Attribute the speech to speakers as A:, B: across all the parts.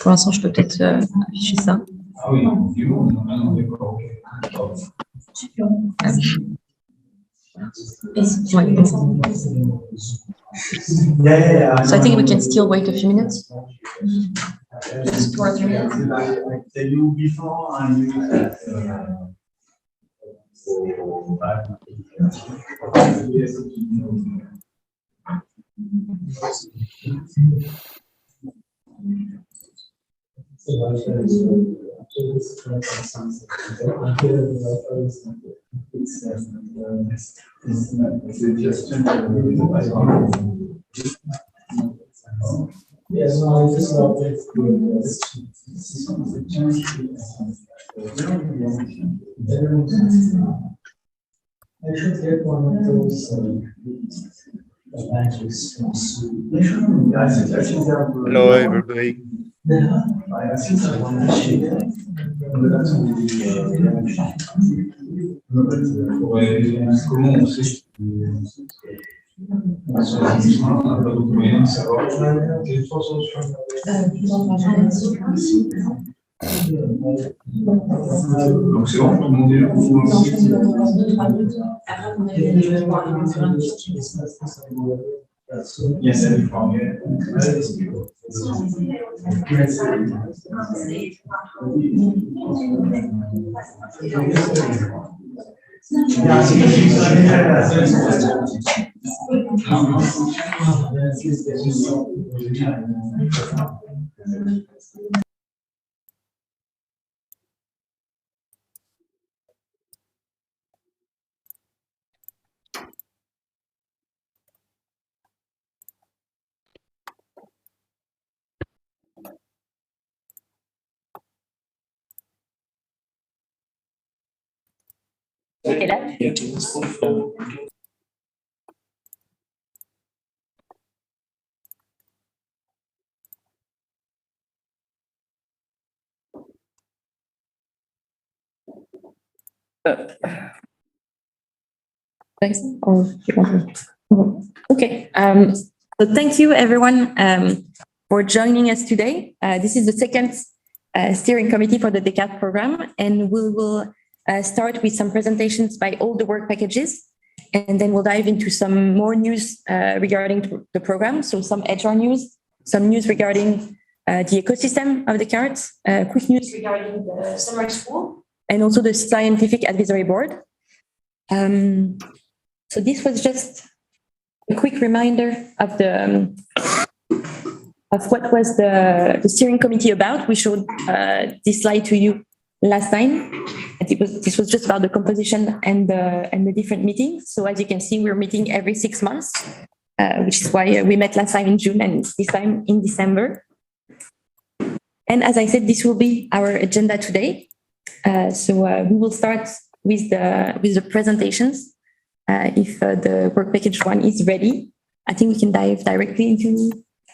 A: Pour l'instant, je peux peut-être afficher ça.
B: Ah oui, du coup, maintenant, d'accord, ok.
A: So I think we can still wait a few minutes. Just 2 or 3 minutes.
C: Tell you before and yes, no, this is not very good. I should get one of those badges.
D: Hello, everybody.
B: Comment on sait on n'a pas d'autre moyen de savoir quelles sont donc c'est bon, tout le monde est là ou yes,
A: Thanks. Okay. So thank you, everyone, for joining us today. This is the second steering committee for the Descartes program, and we will start with some presentations by all the work packages, and then we'll dive into some more news regarding the program. So some HR news, some news regarding the ecosystem of Descartes, quick news regarding the summer school, and also the scientific advisory board. So this was just a quick reminder of the of what was the steering committee about. We showed this slide to you last time. This was just about the composition and the different meetings. So as you can see, we're meeting every 6 months, which is why we met last time in June and this time in December. And as I said, this will be our agenda today. So we will start with the presentations. If the work package 1 is ready, I think we can dive directly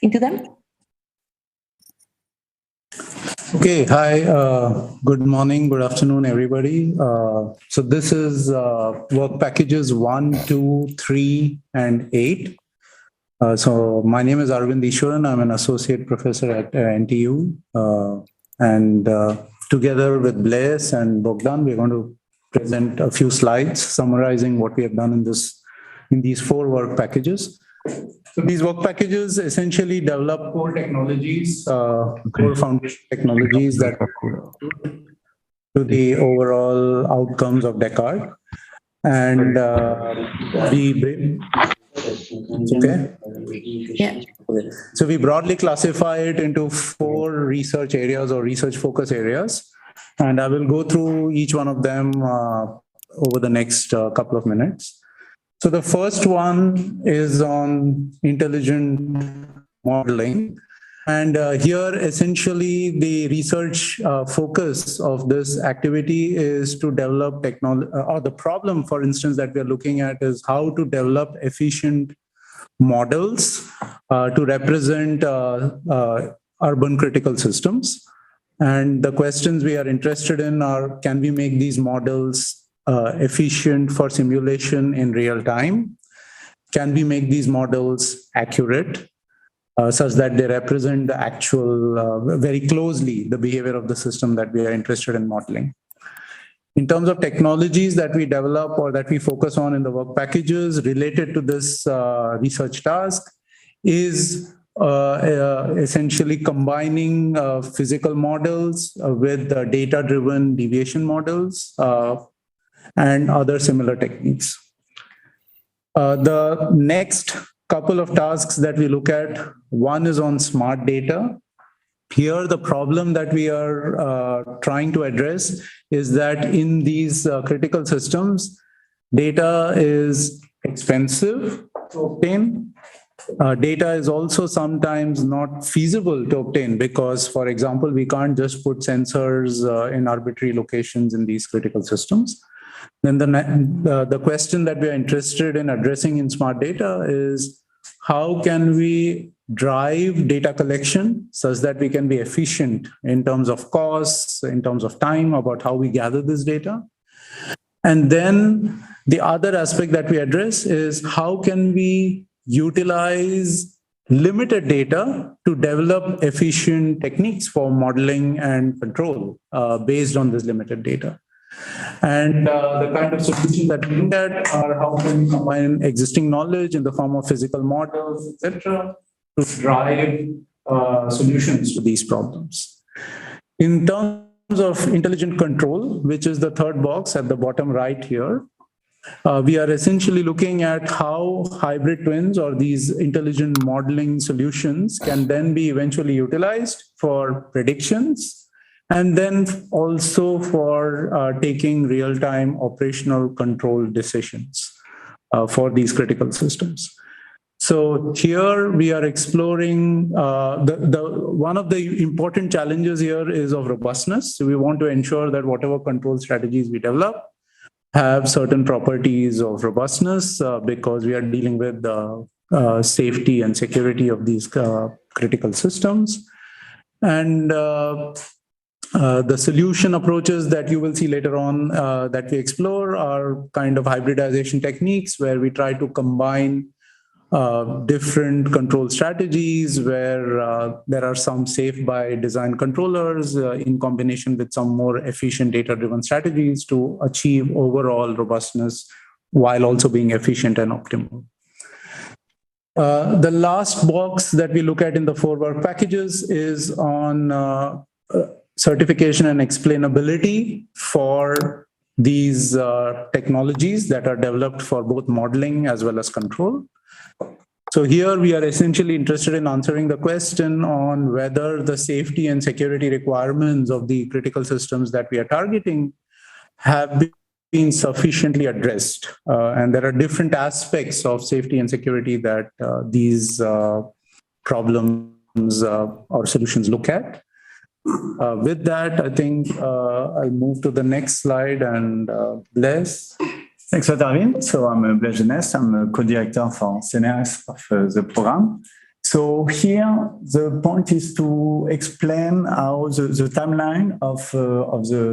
A: into them.
E: Okay, hi, good morning, good afternoon, everybody. So this is work packages 1, 2, 3, and 8. So my name is Arvind Ishwaran. I'm an associate professor at NTU. And together with Blaise and Bogdan, we're going to present a few slides summarizing what we have done in these 4 work packages. So these work packages essentially develop core technologies, core foundation technologies that to the overall outcomes of Descartes. And okay.
A: Yeah.
E: So we broadly classify it into 4 research areas or research focus areas. And I will go through each one of them over the next couple of minutes. So the first one is on intelligent modeling. And here, essentially, the research focus of this activity is to develop technology, or the problem, for instance, that we're looking at is how to develop efficient models to represent urban critical systems. And the questions we are interested in are, can we make these models efficient for simulation in real time? Can we make these models accurate? Such that they represent the actual, very closely, the behavior of the system that we are interested in modeling. In terms of technologies that we develop or that we focus on in the work packages related to this research task is essentially combining physical models with data-driven deviation models and other similar techniques. The next couple of tasks that we look at, one is on smart data. Here, the problem that we are trying to address is that in these critical systems, data is expensive to obtain. Data is also sometimes not feasible to obtain because, for example, we can't just put sensors in arbitrary locations in these critical systems. Then the question that we are interested in addressing in smart data is how can we drive data collection such that we can be efficient in terms of costs, in terms of time, about how we gather this data. And then the other aspect that we address is how can we utilize limited data to develop efficient techniques for modeling and control based on this limited data. And the kind of solutions that we look at are how can we combine existing knowledge in the form of physical models, etc., to drive solutions to these problems. In terms of intelligent control, which is the third box at the bottom right here, we are essentially looking at how hybrid twins or these intelligent modeling solutions can then be eventually utilized for predictions and then also for taking real-time operational control decisions for these critical systems. So here we are exploring one of the important challenges here is of robustness. So we want to ensure that whatever control strategies we develop have certain properties of robustness because we are dealing with the safety and security of these critical systems. And the solution approaches that you will see later on that we explore are kind of hybridization techniques where we try to combine different control strategies where there are some safe by design controllers in combination with some more efficient data-driven strategies to achieve overall robustness while also being efficient and optimal. The last box that we look at in the 4 work packages is on certification and explainability for these technologies that are developed for both modeling as well as control. So here we are essentially interested in answering the question on whether the safety and security requirements of the critical systems that we are targeting have been sufficiently addressed. And there are different aspects of safety and security that these problems or solutions look at. With that, I think I'll move to the next slide and Blaise.
D: Thanks for Darwin. So I'm Blaise Jeunesse. I'm a co-director for CNRS of the program. So here the point is to explain how the timeline of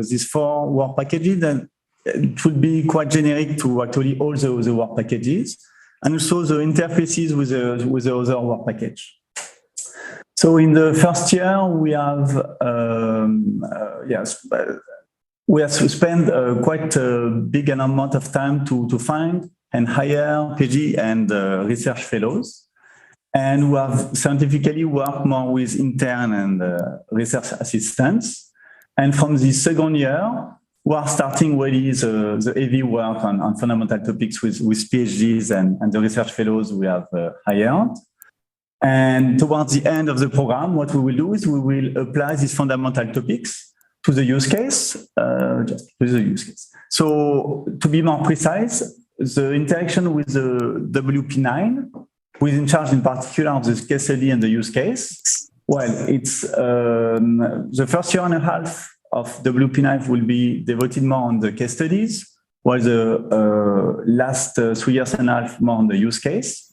D: these 4 work packages, and it would be quite generic to actually all the work packages, and also the interfaces with the other work package. So in the first year, we have spent quite a big amount of time to find and hire PhD and research fellows. And we have scientifically worked more with intern and research assistants. And from the second year, we are starting really the heavy work on fundamental topics with PhDs and the research fellows we have hired. And towards the end of the program, what we will do is we will apply these fundamental topics to the use case, just to the use case. So to be more precise, the interaction with the WP9, who is in charge in particular of the case study and the use case, Well, it's the first year and a half of WP9 will be devoted more on the case studies, while the last 3 years and a half more on the use case.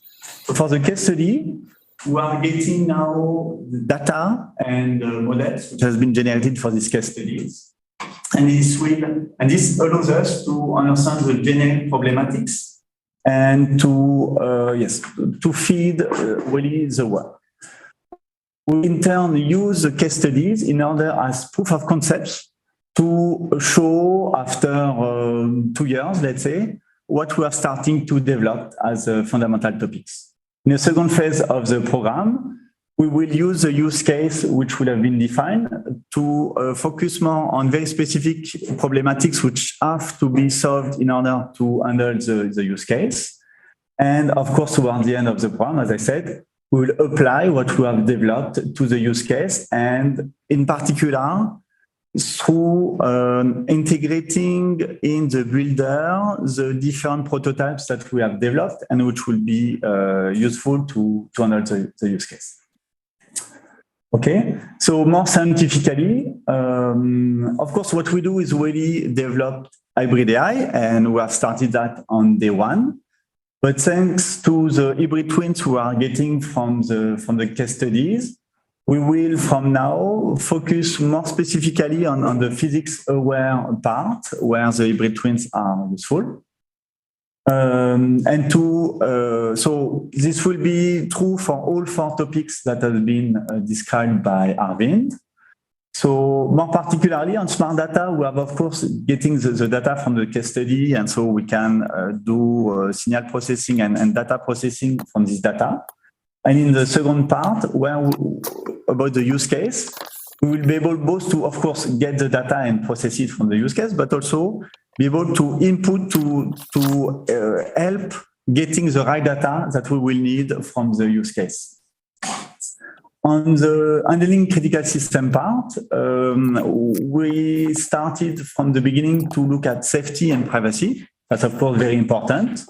D: For the case study, we are getting now the data and models which has been generated for these case studies. And this allows us to understand the generic problematics and to feed really the work. We in turn use the case studies in order as proof of concepts to show after 2 years, let's say, what we are starting to develop as fundamental topics. In the second phase of the program, we will use the use case which will have been defined to focus more on very specific problematics which have to be solved in order to handle the use case. And of course, towards the end of the program, as I said, we will apply what we have developed to the use case, and in particular, through integrating in the builder the different prototypes that we have developed and which will be useful to handle the use case. Okay, so more scientifically, of course, what we do is really develop hybrid AI, and we have started that on day one. But thanks to the hybrid twins we are getting from the case studies, we will from now focus more specifically on the physics-aware part where the hybrid twins are useful. So this will be true for all 4 topics that have been described by Arvind. So more particularly on smart data, we have, of course, getting the data from the case study, and so we can do signal processing and data processing from this data. And in the second part, about the use case, we will be able both to, of course, get the data and process it from the use case, but also be able to input to help getting the right data that we will need from the use case. On the handling critical system part, we started from the beginning to look at safety and privacy. That's, of course, very important.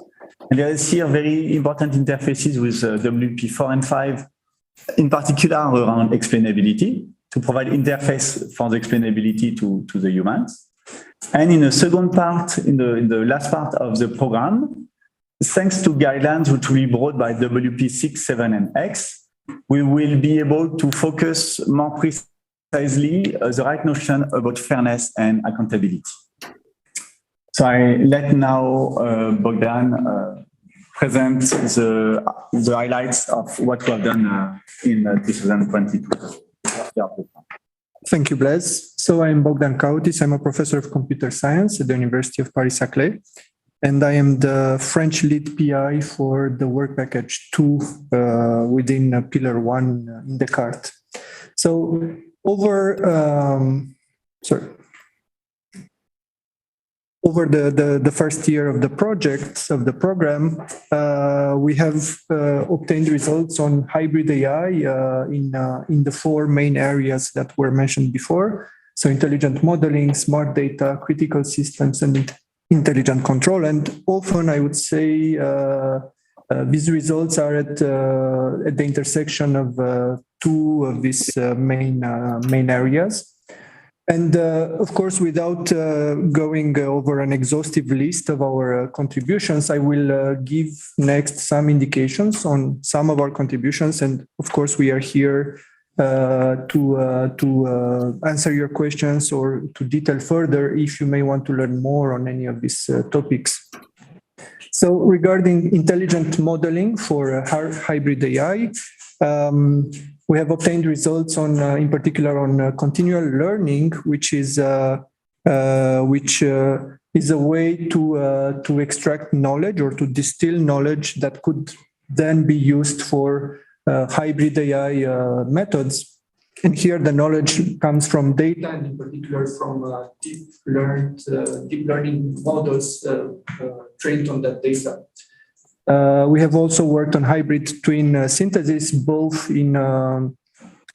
D: And there is here very important interfaces with WP4 and 5, in particular around explainability, to provide interface for the explainability to the humans. And in the second part, in the last part of the program, thanks to guidelines which will be brought by WP6, 7, and X, we will be able to focus more precisely the right notion about fairness and accountability. So I let now Bogdan present the highlights of what we have done in 2022.
F: Thank you, Blaise. So I'm Bogdan Kautis. I'm a professor of computer science at the University of Paris-Saclay. And I am the French lead PI for the work package 2 within pillar 1 in Descartes. So over the first year of the project, of the program, we have obtained results on hybrid AI in the 4 main areas that were mentioned before. So intelligent modeling, smart data, critical systems, and intelligent control. And often I would say these results are at the intersection of 2 of these main areas. And of course, without going over an exhaustive list of our contributions, I will give next some indications on some of our contributions. And of course, we are here to answer your questions or to detail further if you may want to learn more on any of these topics. So regarding intelligent modeling for hybrid AI, we have obtained results on, in particular, on continual learning, which is a way to extract knowledge or to distill knowledge that could then be used for hybrid AI methods. And here the knowledge comes from data, and in particular from deep learning models trained on that data. We have also worked on hybrid twin synthesis, both in a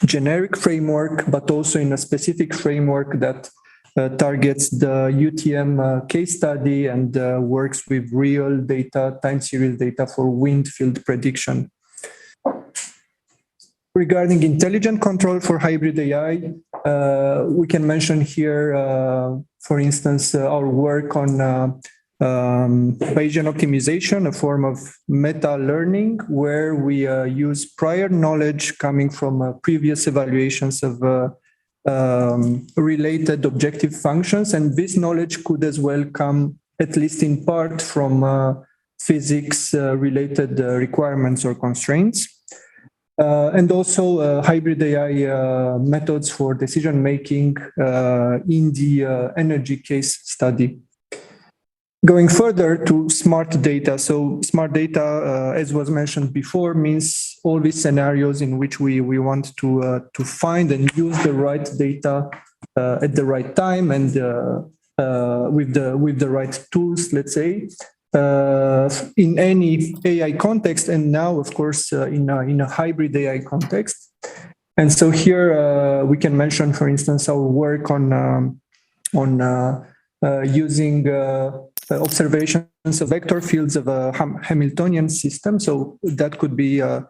F: generic framework, but also in a specific framework that targets the UTM case study and works with real data, time series data for wind field prediction. Regarding intelligent control for hybrid AI, we can mention here, for instance, our work on Bayesian optimization, a form of meta learning, where we use prior knowledge coming from previous evaluations of related objective functions. And this knowledge could as well come, at least in part, from physics related requirements or constraints. And also hybrid AI methods for decision making in the energy case study. Going further to smart data. So smart data, as was mentioned before, means all these scenarios in which we want to find and use the right data at the right time and with the right tools, let's say, in any AI context, and now, of course, in a hybrid AI context. And so here we can mention, for instance, our work on using observations of vector fields of a Hamiltonian system. So that could be a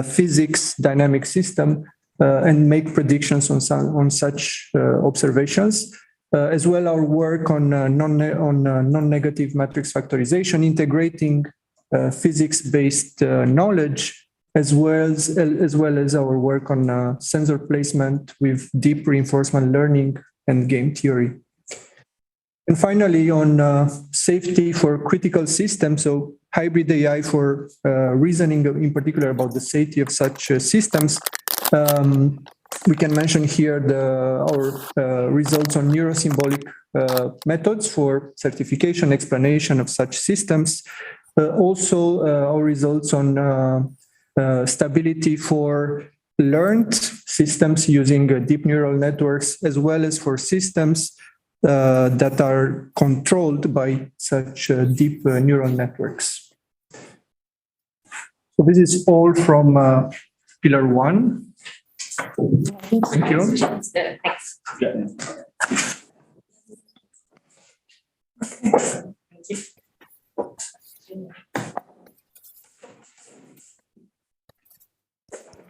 F: physics dynamic system, and make predictions on such observations. As well, our work on non-negative matrix factorization, integrating physics-based knowledge, as well as our work on sensor placement with deep reinforcement learning and game theory. And finally, on safety for critical systems, so hybrid AI for reasoning in particular about the safety of such systems. We can mention here our results on neurosymbolic methods for certification, explanation of such systems. Also, our results on stability for learned systems using deep neural networks, as well as for systems that are controlled by such deep neural networks. So this is all from Pillar 1. Thank you.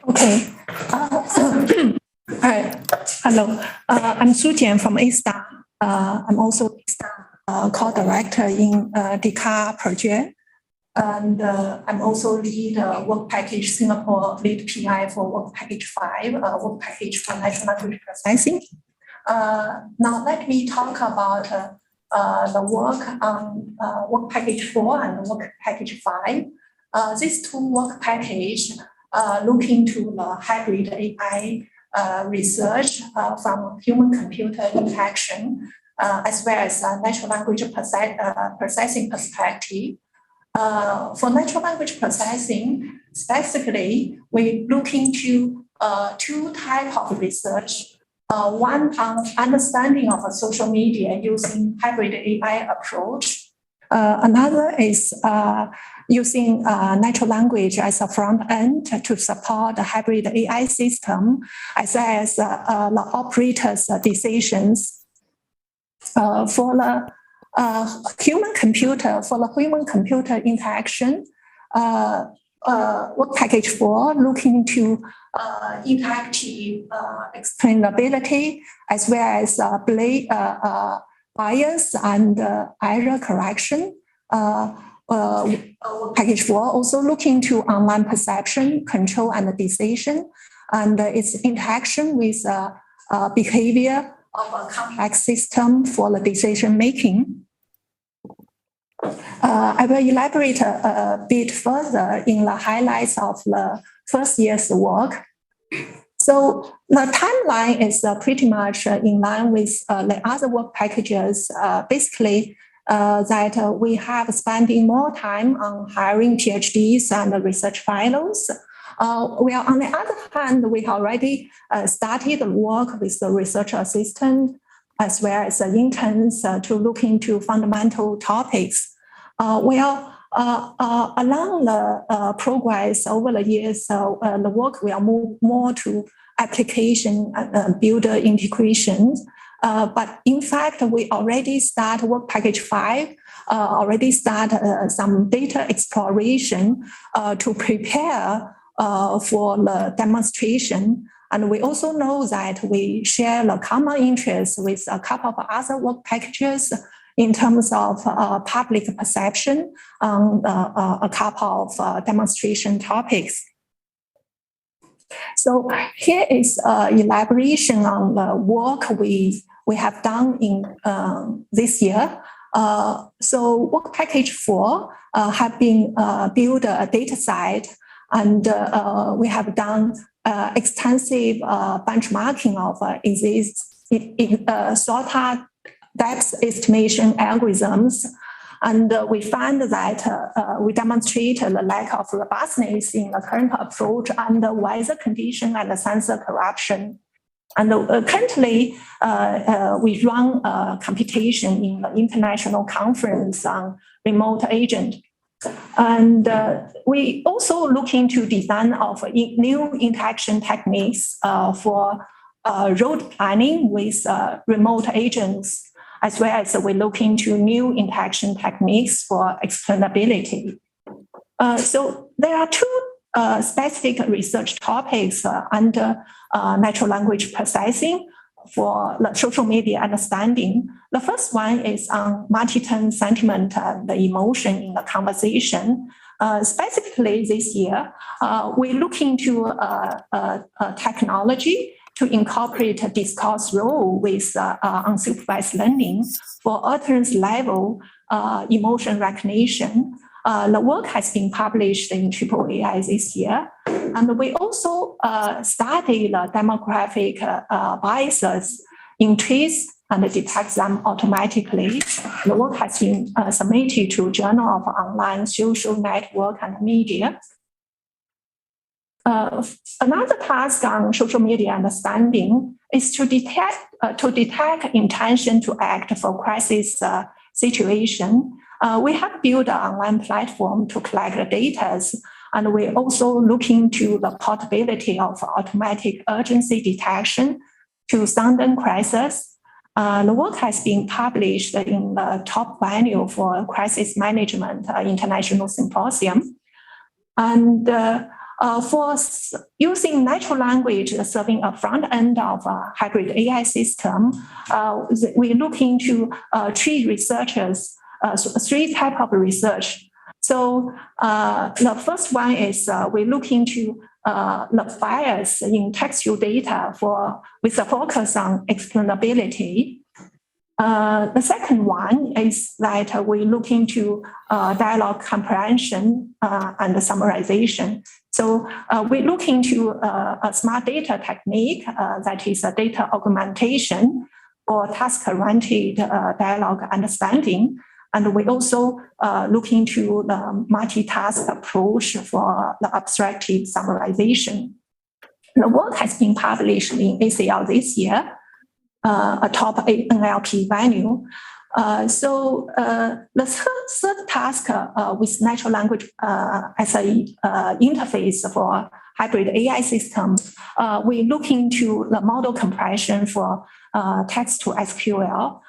G: Okay. Hi. Hello. I'm Su Jian from A-Star. I'm also A-Star co-director in Descartes project. And I'm also lead work package Singapore lead PI for work package 5, work package for natural language processing. Now let me talk about the work on work package 4 and work package 5. These two work package look into the hybrid AI research from human-computer interaction, as well as natural language processing perspective. For natural language processing, specifically, we look into two types of research. One on understanding of social media using hybrid AI approach. Another is using natural language as a front end to support the hybrid AI system, as well as the operator's decisions. For the human-computer interaction, work package 4 looking into interactive explainability, as well as bias and error correction. Package 4 also looking to online perception, control, and decision, and its interaction with behavior of a complex system for the decision making. I will elaborate a bit further in the highlights of the first year's work. So the timeline is pretty much in line with the other work packages. Basically, that we have spending more time on hiring PhDs and research fellows. While on the other hand, we already started work with the research assistant as well as the interns to look into fundamental topics. Along the progress over the years, the work will move more to application and builder integration. But in fact, we already start work package 5, already start some data exploration to prepare for the demonstration. And we also know that we share the common interests with a couple of other work packages in terms of public perception on a couple of demonstration topics. So here is elaboration on the work we have done in this year. So work package 4 have been built a data set, and we have done extensive benchmarking of SOTA depth estimation algorithms. And we find that we demonstrate the lack of robustness in the current approach under weather condition and sensor corruption. And currently, we run a computation in the international conference on remote agent. And we also looking to design of new interaction techniques for road planning with remote agents, as well as we're looking to new interaction techniques for explainability. So there are two specific research topics under natural language processing for the social media understanding. The first one is on multi-turn sentiment and the emotion in the conversation. Specifically this year, we're looking to technology to incorporate a discourse role with unsupervised learning for utterance level emotion recognition. The work has been published in AAAI this year. And we also study the demographic biases in trees and detect them automatically. The work has been submitted to Journal of Online Social Network and Media. Another task on social media understanding is to detect intention to act for crisis situation. We have built an online platform to collect the data, and we're also looking to the portability of automatic urgency detection to sudden crisis. The work has been published in the top venue for crisis management international symposium. And for using natural language serving a front end of a hybrid AI system, we're looking to three researchers, three types of research. So the first one is we're looking to the bias in textual data with a focus on explainability. The second one is that we're looking to dialogue comprehension and summarization. So we're looking to a smart data technique that is a data augmentation or task-oriented dialogue understanding. And we're also looking to the multitask approach for the abstractive summarization. The work has been published in ACL this year, a top NLP venue. So the third task with natural language as an interface for hybrid AI system, we're looking to the model compression for text to SQL.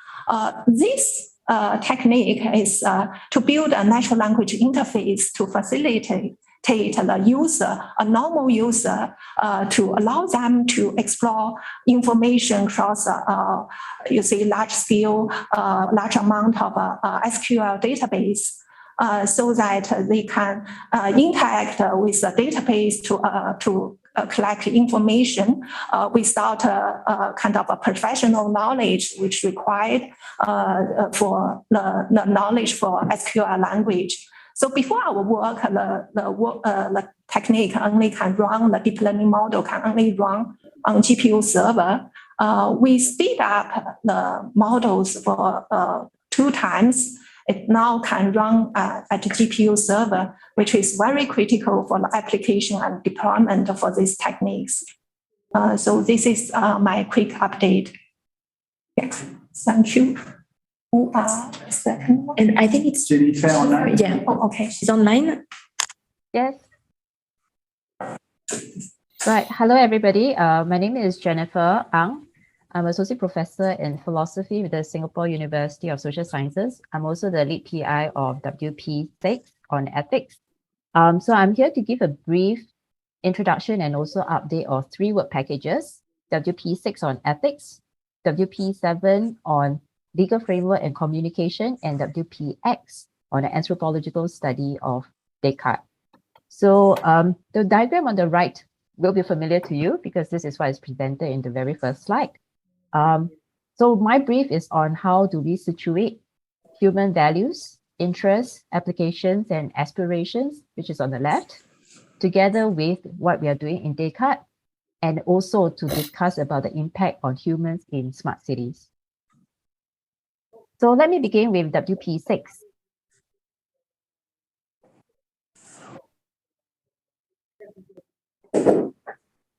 G: This technique is to build a natural language interface to facilitate the user, a normal user, to allow them to explore information across, large scale, large amount of SQL database, so that they can interact with the database to collect information without a kind of a professional knowledge which required for the knowledge for SQL language. So before our work, the technique only can run, the deep learning model can only run on GPU server. We speed up the models for 2 times. It now can run at the GPU server, which is very critical for the application and deployment for these techniques. So this is my quick update. Yes, thank you. Who are the second one?
A: And I think it's
D: Jennifer online.
A: Yeah.
G: Oh, okay.
A: She's online.
H: Yes. Right. Hello, everybody. My name is Jennifer Ang. I'm Associate Professor in Philosophy with the Singapore University of Social Sciences. I'm also the lead PI of WP6 on ethics. So I'm here to give a brief introduction and also update of 3 work packages, WP6 on ethics, WP7 on legal framework and communication, and WPX on an anthropological study of Descartes. So the diagram on the right will be familiar to you because this is what is presented in the very first slide. So my brief is on how do we situate human values, interests, applications, and aspirations, which is on the left, together with what we are doing in Descartes, and also to discuss about the impact on humans in smart cities. So let me begin with WP6.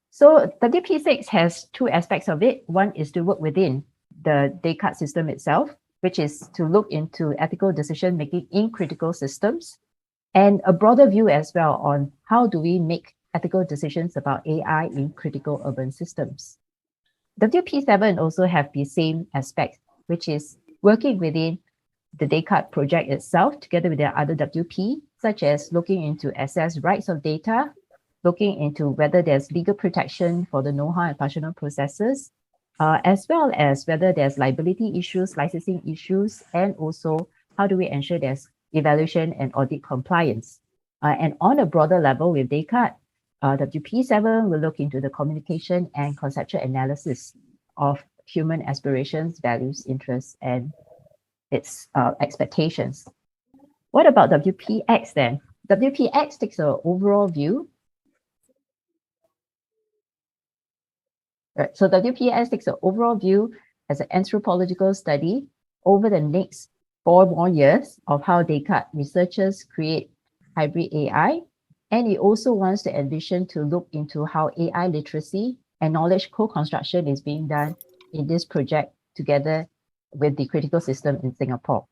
H: So WP6 has 2 aspects of it. One is to work within the Descartes system itself, which is to look into ethical decision making in critical systems, and a broader view as well on how do we make ethical decisions about AI in critical urban systems. WP7 also have the same aspect, which is working within the Descartes project itself together with the other WP, such as looking into access rights of data, looking into whether there's legal protection for the know-how and functional processes, as well as whether there's liability issues, licensing issues, and also how do we ensure there's evaluation and audit compliance. And on a broader level with Descartes, WP7 will look into the communication and conceptual analysis of human aspirations, values, interests, and its expectations. What about WPX then? WPX takes an overall view. Right. So WPX takes an overall view as an anthropological study over the next 4 more years of how Descartes researchers create hybrid AI. And it also wants to envision to look into how AI literacy and knowledge co-construction is being done in this project together with the critical system in Singapore.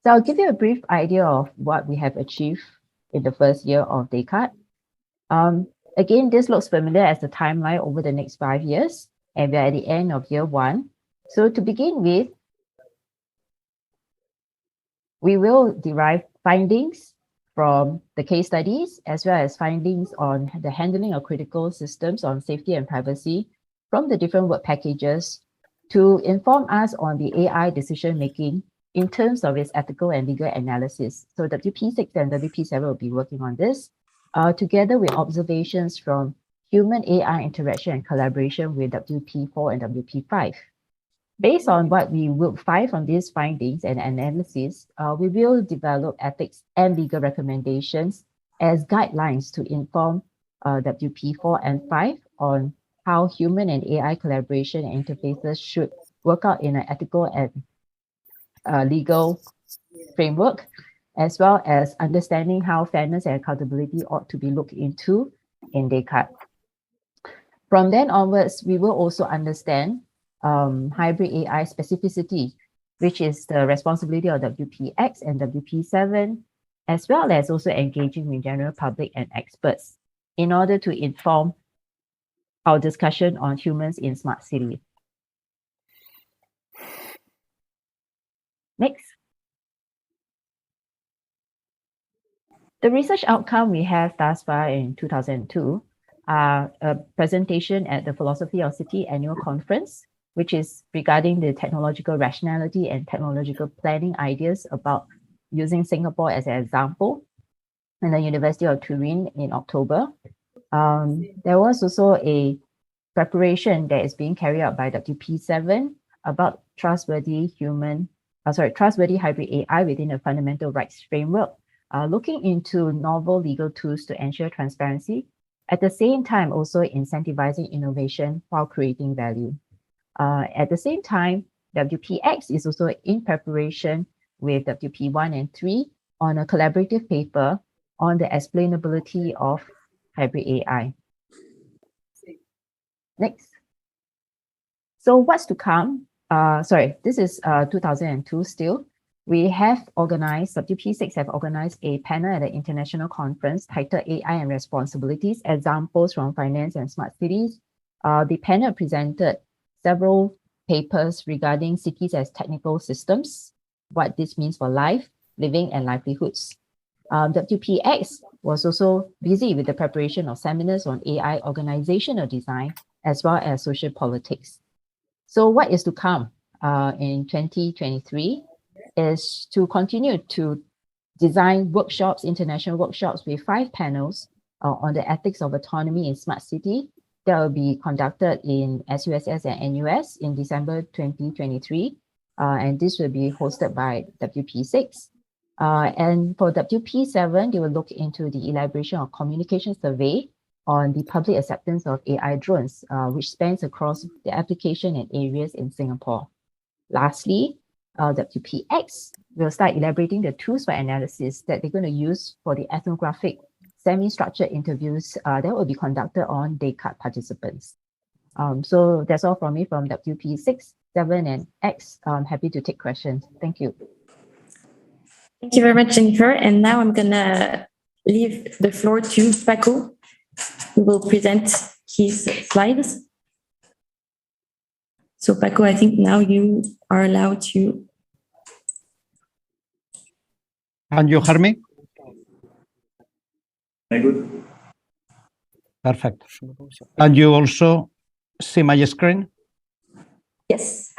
H: So I'll give you a brief idea of what we have achieved in the first year of Descartes. Again, this looks familiar as the timeline over the next 5 years, and we're at the end of year 1. So to begin with, we will derive findings from the case studies, as well as findings on the handling of critical systems on safety and privacy from the different work packages to inform us on the AI decision-making in terms of its ethical and legal analysis. So WP6 and WP7 will be working on this, together with observations from human AI interaction and collaboration with WP4 and WP5. Based on what we will find from these findings and analysis, we will develop ethics and legal recommendations as guidelines to inform WP4 and 5 on how human and AI collaboration and interfaces should work out in an ethical and legal framework, as well as understanding how fairness and accountability ought to be looked into in Descartes. From then onwards, we will also understand hybrid AI specificity, which is the responsibility of WPX and WP7, as well as also engaging with general public and experts in order to inform our discussion on humans in smart cities. Next. The research outcome we have thus far in 2002 are a presentation at the Philosophy of City Annual Conference, which is regarding the technological rationality and technological planning ideas about using Singapore as an example in the University of Turin in October. There was also a preparation that is being carried out by WP7 about trustworthy hybrid AI within a fundamental rights framework, looking into novel legal tools to ensure transparency, at the same time also incentivizing innovation while creating value. At the same time, WPX is also in preparation with WP1 and 3 on a collaborative paper on the explainability of hybrid AI. Next. So what's to come? This is 2002 still. We have organized, WP6 have organized a panel at an international conference titled AI and Responsibilities, Examples from Finance and Smart Cities. The panel presented several papers regarding cities as technical systems, what this means for life, living, and livelihoods. WPX was also busy with the preparation of seminars on AI organizational design as well as social politics. So what is to come in 2023 is to continue to design workshops, international workshops with 5 panels on the ethics of autonomy in smart city that will be conducted in SUSS and NUS in December 2023. And this will be hosted by WP6. And for WP7, they will look into the elaboration of communication survey on the public acceptance of AI drones, which spans across the application and areas in Singapore. Lastly, WPX will start elaborating the tools for analysis that they're going to use for the ethnographic semi-structured interviews that will be conducted on Descartes participants. So that's all from me from WP6, 7, and X. I'm happy to take questions. Thank you.
A: Thank you very much, Jennifer. And now I'm going to leave the floor to Paco, who will present his slides. So Paco, I think now you are allowed to.
I: Can you hear me?
D: Very good.
I: Perfect. And you also see my screen?
A: Yes.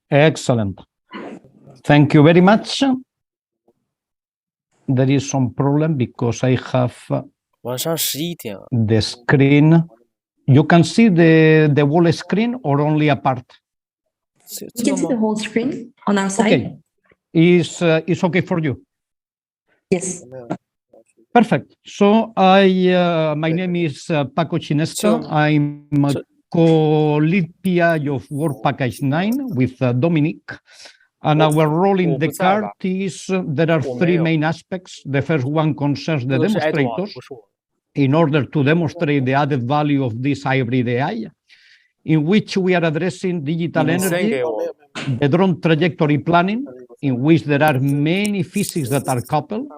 I: Excellent. Thank you very much. There is some problem because I have the screen. You can see the whole screen or only a part?
A: You can see the whole screen on our side.
I: Okay. Is okay for you?
A: Yes.
I: Perfect. So my name is Paco Chinesca. I'm a co-lead PI of Work Package 9 with Dominic. And our role in Descartes is there are 3 main aspects. The first one concerns the demonstrators in order to demonstrate the added value of this hybrid AI, in which we are addressing digital energy, the drone trajectory planning, in which there are many physics that are coupled,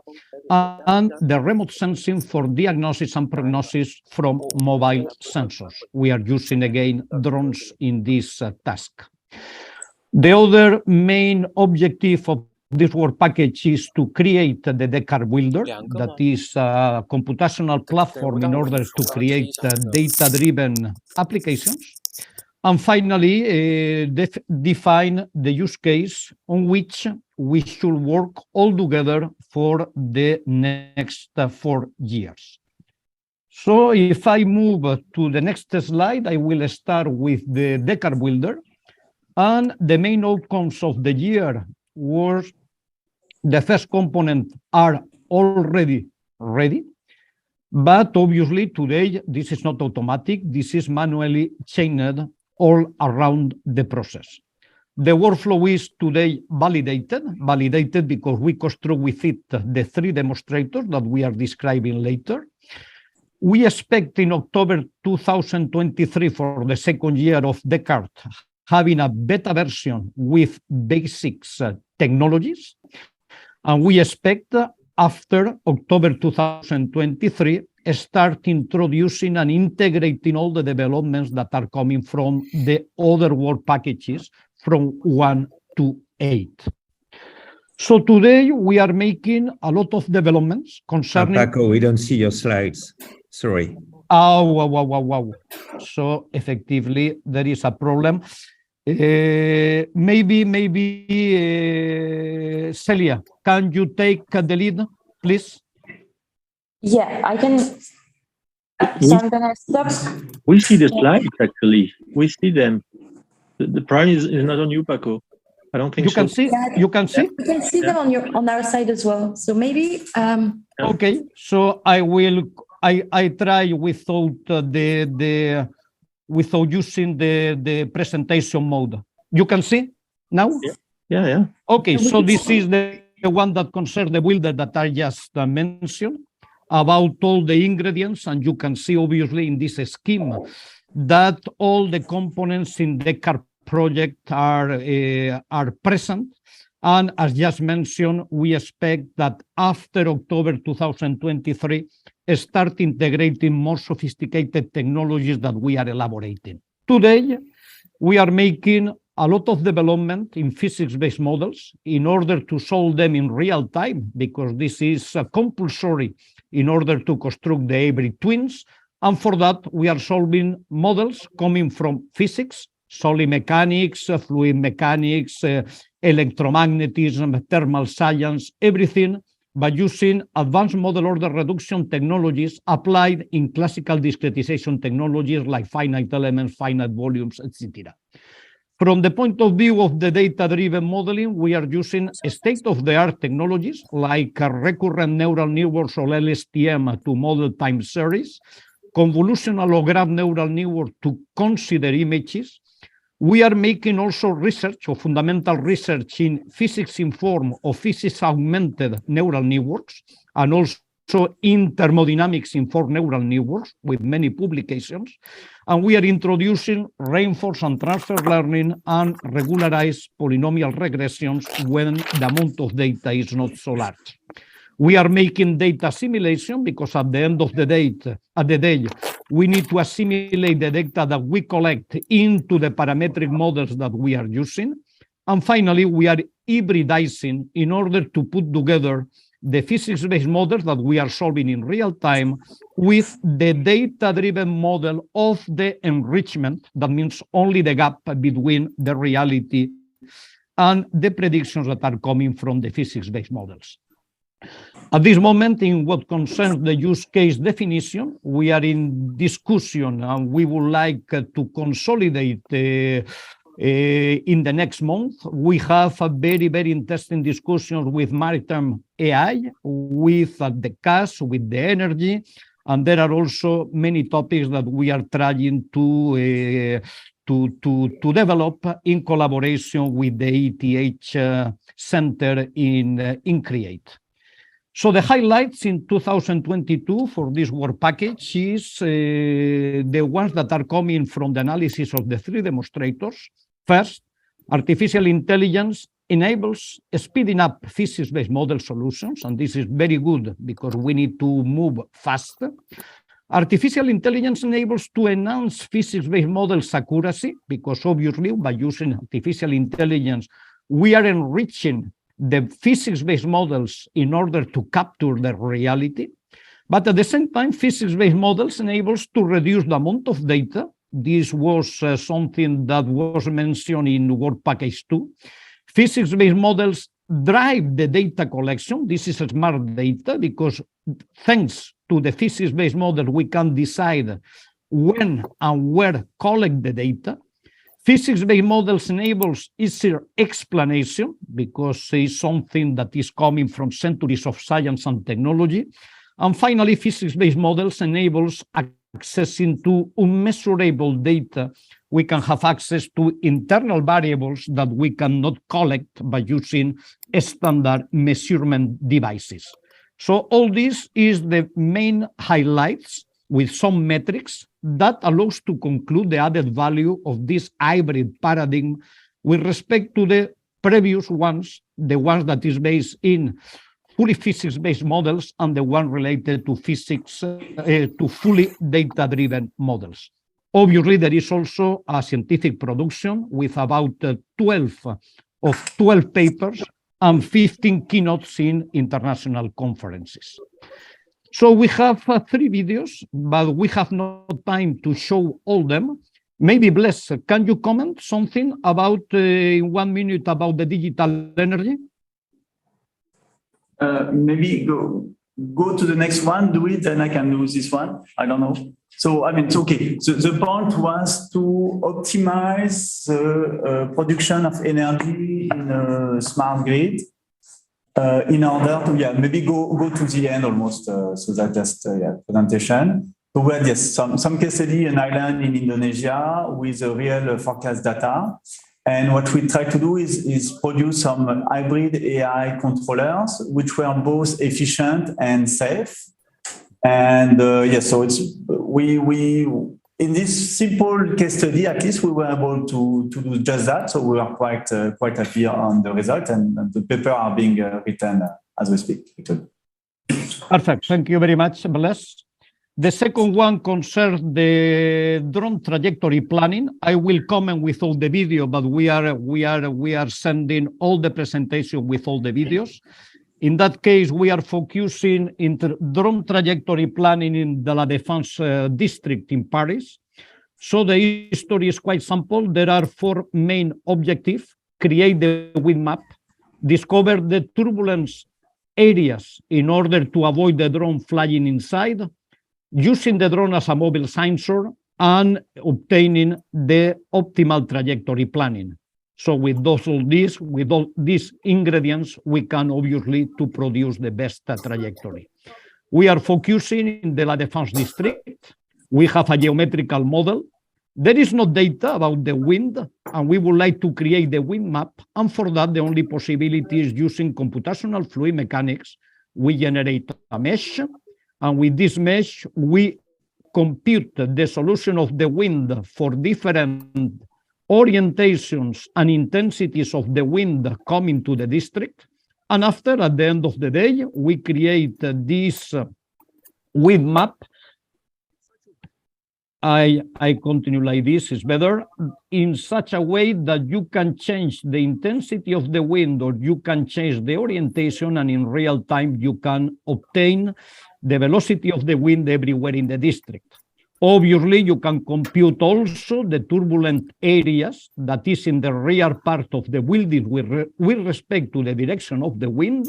I: and the remote sensing for diagnosis and prognosis from mobile sensors. We are using again drones in this task. The other main objective of this work package is to create the Descartes Builder, that is a computational platform in order to create data-driven applications. And finally, define the use case on which we should work all together for the next 4 years. So if I move to the next slide, I will start with the Descartes Builder. And the main outcomes of the year was the first component are already ready. But obviously today, this is not automatic. This is manually chained all around the process. The workflow is today validated because we construct with it the 3 demonstrators that we are describing later. We expect in October 2023 for the second year of Descartes having a beta version with basics technologies. And we expect after October 2023 start introducing and integrating all the developments that are coming from the other work packages from 1 to 8. So today we are making a lot of developments concerning...
J: Paco, we don't see your slides. Sorry.
I: Oh, wow. So effectively, there is a problem. Maybe Celia, can you take the lead, please?
A: Yeah, I can. So I'm gonna stop.
K: We see the slides, actually. We see them. The problem is not on you, Paco. I don't think
I: you can see. You can see.
A: We can see them on our side as well. So maybe.
I: Okay. So I will. I try without without using the presentation mode. You can see now.
K: Yeah.
I: Okay. So this is the one that concerns the builder that I just mentioned about all the ingredients, and you can see obviously in this scheme that all the components in the Descartes project are present. And as just mentioned, we expect that after October 2023, start integrating more sophisticated technologies that we are elaborating. Today, we are making a lot of development in physics-based models in order to solve them in real time, because this is compulsory in order to construct the hybrid twins. And for that, we are solving models coming from physics, solid mechanics, fluid mechanics, electromagnetism, thermal science, everything, by using advanced model order reduction technologies applied in classical discretization technologies like finite elements, finite volumes, etc. From the point of view of the data-driven modeling, we are using state-of-the-art technologies like recurrent neural networks or LSTM to model time series, convolutional or graph neural network to consider images. We are making also research or fundamental research in physics-informed or physics-augmented neural networks, and also in thermodynamics-informed neural networks with many publications. And we are introducing reinforced and transfer learning and regularized polynomial regressions when the amount of data is not so large. We are making data assimilation because at the end of the day, we need to assimilate the data that we collect into the parametric models that we are using. And finally, we are hybridizing in order to put together the physics-based models that we are solving in real time with the data-driven model of the enrichment. That means only the gap between the reality and the predictions that are coming from the physics-based models. At this moment, in what concerns the use case definition, we are in discussion and we would like to consolidate in the next month. We have a very, very interesting discussion with maritime AI, with the CAS, with the energy, and there are also many topics that we are trying to develop in collaboration with the ETH Center in CREATE. So the highlights in 2022 for this work package is the ones that are coming from the analysis of the three demonstrators. First, artificial intelligence enables speeding up physics-based model solutions, and this is very good because we need to move fast. Artificial intelligence enables to enhance physics-based models accuracy, because obviously by using artificial intelligence, we are enriching the physics-based models in order to capture the reality. But at the same time, physics-based models enables to reduce the amount of data. This was something that was mentioned in Work Package 2. Physics-based models drive the data collection. This is smart data because thanks to the physics-based model, we can decide when and where collect the data. Physics-based models enables easier explanation because it's something that is coming from centuries of science and technology. And finally, physics-based models enables accessing to unmeasurable data. We can have access to internal variables that we cannot collect by using standard measurement devices. So all this is the main highlights with some metrics that allows to conclude the added value of this hybrid paradigm with respect to the previous ones, the ones that is based in fully physics-based models and the one related to physics, to fully data-driven models. Obviously, there is also a scientific production with about 12 papers and 15 keynotes in international conferences. So we have 3 videos, but we have no time to show all them. Maybe Bless, can you comment something about, in 1 minute, about the digital energy?
D: Maybe go to the next one, do it, and I can do this one. I don't know. So, I mean, it's okay. So the point was to optimize the production of energy in a smart grid in order to, maybe go to the end almost, so that just, presentation. So we had, some case study, an island in Indonesia with a real forecast data. And what we try to do is produce some hybrid AI controllers, which were both efficient and safe. And so it's we in this simple case study, at least we were able to do just that. So we are quite happy on the result, and the paper are being written as we speak.
I: Perfect. Thank you very much, Bless. The second one concerns the drone trajectory planning. I will comment with all the video, but we are sending all the presentation with all the videos. In that case, we are focusing in drone trajectory planning in the La Défense district in Paris. So the history is quite simple. There are four main objectives: create the wind map, discover the turbulence areas in order to avoid the drone flying inside, using the drone as a mobile sensor, and obtaining the optimal trajectory planning. So with all these ingredients, we can obviously to produce the best trajectory. We are focusing in the La Défense district. We have a geometrical model. There is no data about the wind, and we would like to create the wind map. And for that, the only possibility is using computational fluid mechanics. We generate a mesh, and with this mesh, we compute the solution of the wind for different orientations and intensities of the wind coming to the district. And after, at the end of the day, we create this wind map. I continue like this, is better, in such a way that you can change the intensity of the wind, or you can change the orientation, and in real time you can obtain the velocity of the wind everywhere in the district. Obviously, you can compute also the turbulent areas that is in the rear part of the building with respect to the direction of the wind.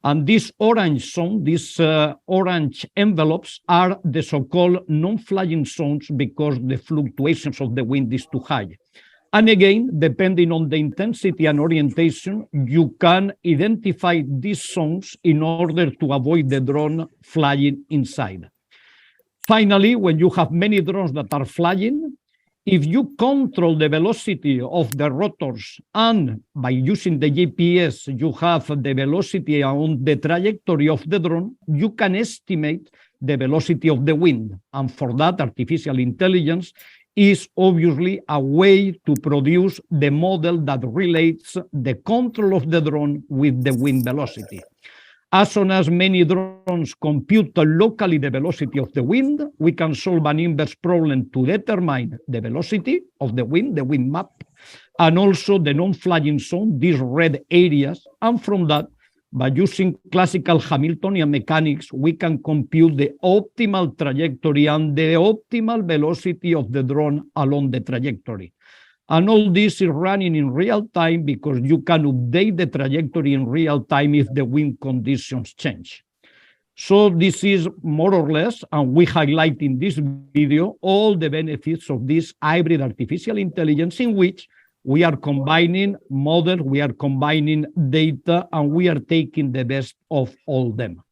I: And this orange zone, these orange envelopes are the so-called non-flying zones because the fluctuations of the wind is too high. And again, depending on the intensity and orientation, you can identify these zones in order to avoid the drone flying inside. Finally, when you have many drones that are flying, if you control the velocity of the rotors and by using the GPS, you have the velocity on the trajectory of the drone, you can estimate the velocity of the wind. And for that, artificial intelligence is obviously a way to produce the model that relates the control of the drone with the wind velocity. As soon as many drones compute locally the velocity of the wind, we can solve an inverse problem to determine the velocity of the wind map, and also the non-flying zone, these red areas. And from that, by using classical Hamiltonian mechanics, we can compute the optimal trajectory and the optimal velocity of the drone along the trajectory. And all this is running in real time because you can update the trajectory in real time if the wind conditions change. So this is more or less, and we highlight in this video, all the benefits of this hybrid artificial intelligence in which we are combining models, we are combining data, and we are taking the best of all them.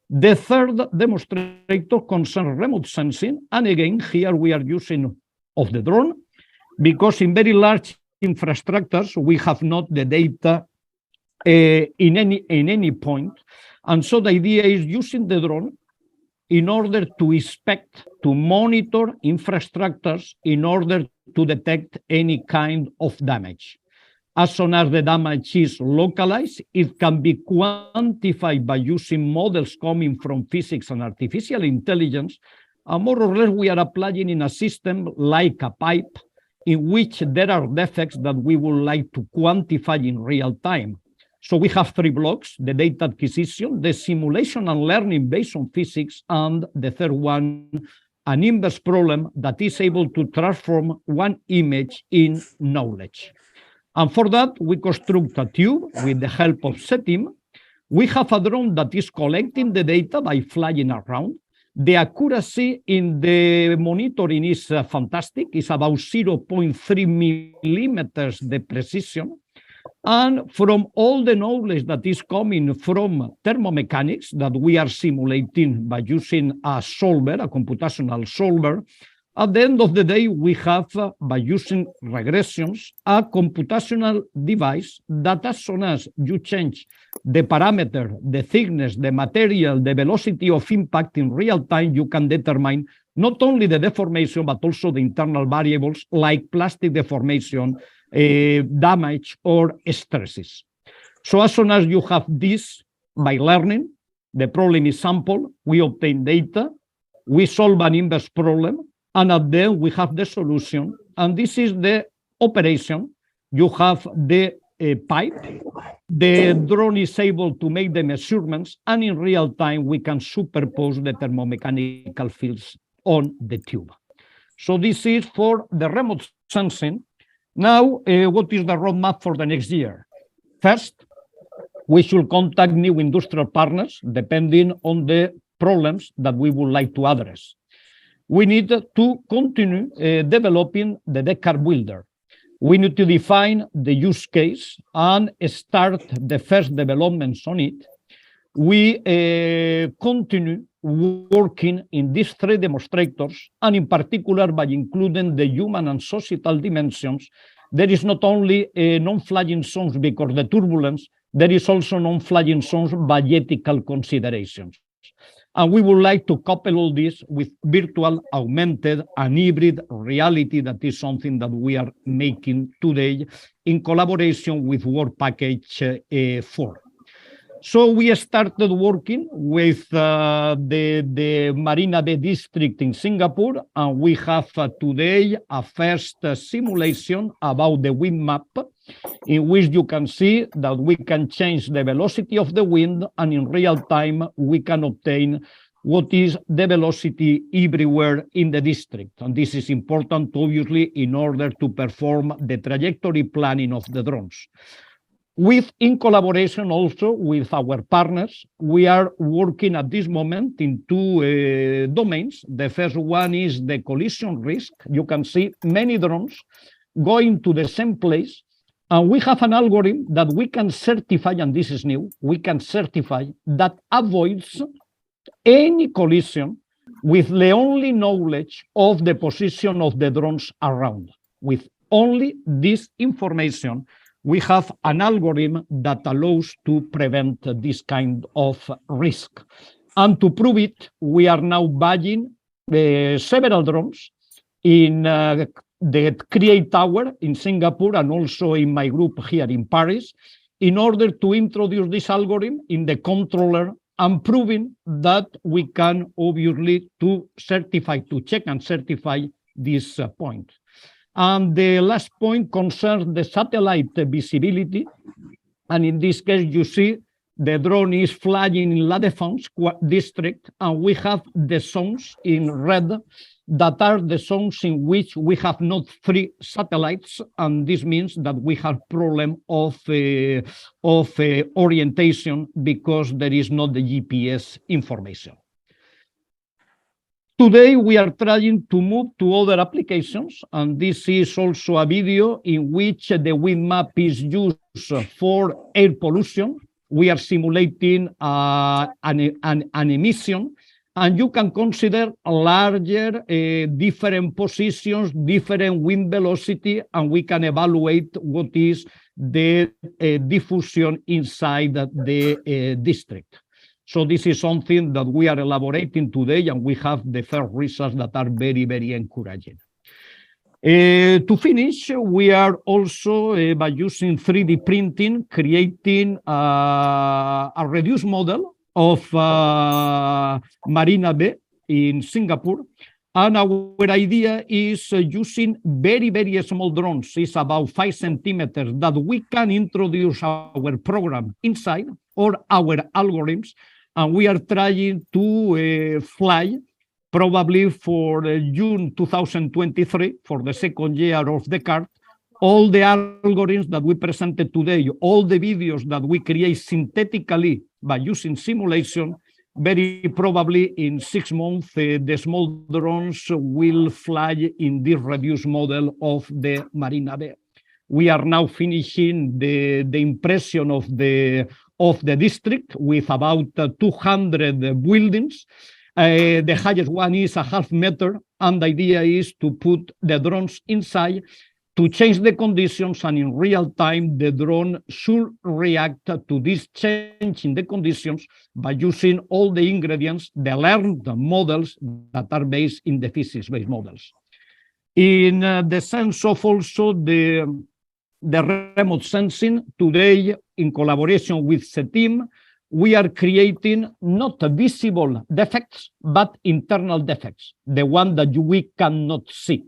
I: The third demonstrator concerns remote sensing. And again, here we are using of the drone, because in very large infrastructures, we have not the data in any point. And so the idea is using the drone in order to inspect, to monitor infrastructures in order to detect any kind of damage. As soon as the damage is localized, it can be quantified by using models coming from physics and artificial intelligence. And more or less, we are applying in a system like a pipe, in which there are defects that we would like to quantify in real time. So we have three blocks: the data acquisition, the simulation and learning based on physics, and the third one, an inverse problem that is able to transform one image in knowledge. And for that, we construct a tube with the help of SETIM. We have a drone that is collecting the data by flying around. The accuracy in the monitoring is fantastic. It's about 0.3 millimeters, the precision. And from all the knowledge that is coming from thermomechanics that we are simulating by using a solver, a computational solver, at the end of the day, we have, by using regressions, a computational device that as soon as you change the parameter, the thickness, the material, the velocity of impact in real time, you can determine not only the deformation, but also the internal variables like plastic deformation, damage, or stresses. So as soon as you have this, by learning, the problem is sample, we obtain data, we solve an inverse problem, and at the end we have the solution. And this is the operation. You have the pipe. The drone is able to make the measurements, and in real time we can superpose the thermomechanical fields on the tube. So this is for the remote sensing. Now, what is the roadmap for the next year? First, we should contact new industrial partners depending on the problems that we would like to address. We need to continue developing the Descartes builder. We need to define the use case and start the first developments on it. We continue working in these three demonstrators, and in particular by including the human and societal dimensions. There is not only non-flying zones because the turbulence, there is also non-flying zones by ethical considerations. And we would like to couple all this with virtual, augmented, and hybrid reality. That is something that we are making today in collaboration with Work Package 4. So we started working with the Marina Bay district in Singapore, and we have today a first simulation about the wind map, in which you can see that we can change the velocity of the wind, and in real time we can obtain what is the velocity everywhere in the district. And this is important, obviously, in order to perform the trajectory planning of the drones. In collaboration also with our partners, we are working at this moment in two domains. The first one is the collision risk. You can see many drones going to the same place, and we have an algorithm that we can certify, and this is new, we can certify that avoids any collision with the only knowledge of the position of the drones around. With only this information, we have an algorithm that allows to prevent this kind of risk. And to prove it, we are now buying several drones in the Create Tower in Singapore and also in my group here in Paris, in order to introduce this algorithm in the controller and proving that we can obviously to check and certify this point. And the last point concerns the satellite visibility. And in this case, you see the drone is flying in La Défense district, and we have the zones in red that are the zones in which we have not 3 satellites, and this means that we have problem of orientation because there is not the GPS information. Today, we are trying to move to other applications, and this is also a video in which the wind map is used for air pollution. We are simulating an emission, and you can consider larger, different positions, different wind velocity, and we can evaluate what is the diffusion inside the district. So this is something that we are elaborating today, and we have the first results that are very, very encouraging. To finish, we are also, by using 3D printing, creating a reduced model of Marina Bay in Singapore. And our idea is using very, very small drones. It's about 5 centimeters that we can introduce our program inside or our algorithms. And we are trying to fly probably for June 2023, for the second year of Descartes, all the algorithms that we presented today, all the videos that we create synthetically by using simulation, very probably in 6 months, the small drones will fly in this reduced model of the Marina Bay. We are now finishing the impression of the district with about 200 buildings. The highest one is a half meter, and the idea is to put the drones inside to change the conditions, and in real time, the drone should react to this change in the conditions by using all the ingredients, the learned models that are based in the physics-based models. In the sense of also the remote sensing, today, in collaboration with CETIM, we are creating not visible defects, but internal defects, the one that we cannot see.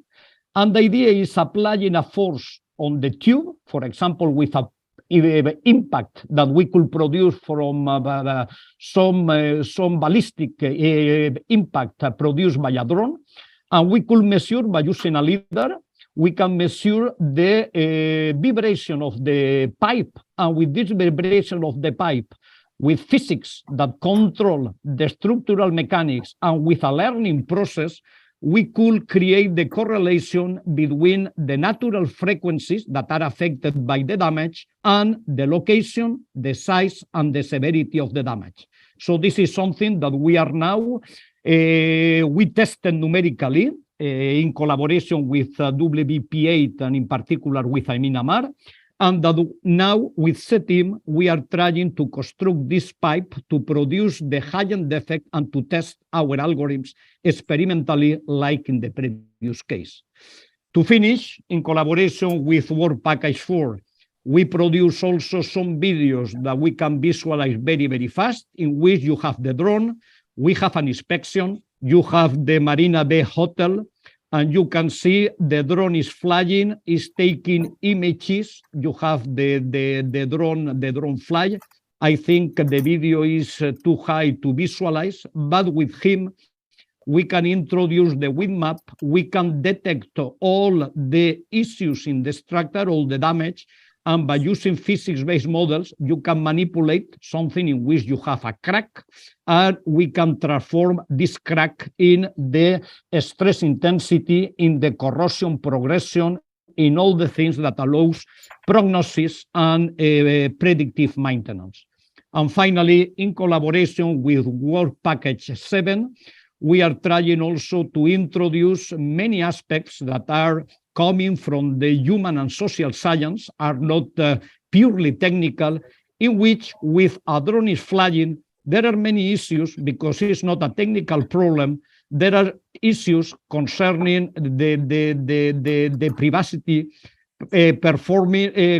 I: And the idea is applying a force on the tube, for example, with a impact that we could produce from some ballistic impact produced by a drone, and we could measure by using a lidar. We can measure the vibration of the pipe, and with this vibration of the pipe, with physics that control the structural mechanics, and with a learning process, we could create the correlation between the natural frequencies that are affected by the damage and the location, the size, and the severity of the damage. So this is something that we are now, we tested numerically in collaboration with WP8 and in particular with Aminamar. And that now with CETIM, we are trying to construct this pipe to produce the high-end defect and to test our algorithms experimentally, like in the previous case. To finish, in collaboration with Work Package 4, we produce also some videos that we can visualize very, very fast, in which you have the drone, we have an inspection, you have the Marina Bay Hotel, and you can see the drone is flying, is taking images. You have the drone fly. I think the video is too high to visualize, but with him, we can introduce the wind map. We can detect all the issues in the structure, all the damage. And by using physics-based models, you can manipulate something in which you have a crack, and we can transform this crack in the stress intensity, in the corrosion progression, in all the things that allows prognosis and predictive maintenance. And finally, in collaboration with Work Package 7, we are trying also to introduce many aspects that are coming from the human and social science, are not purely technical, in which with a drone is flying, there are many issues because it's not a technical problem. There are issues concerning the privacy,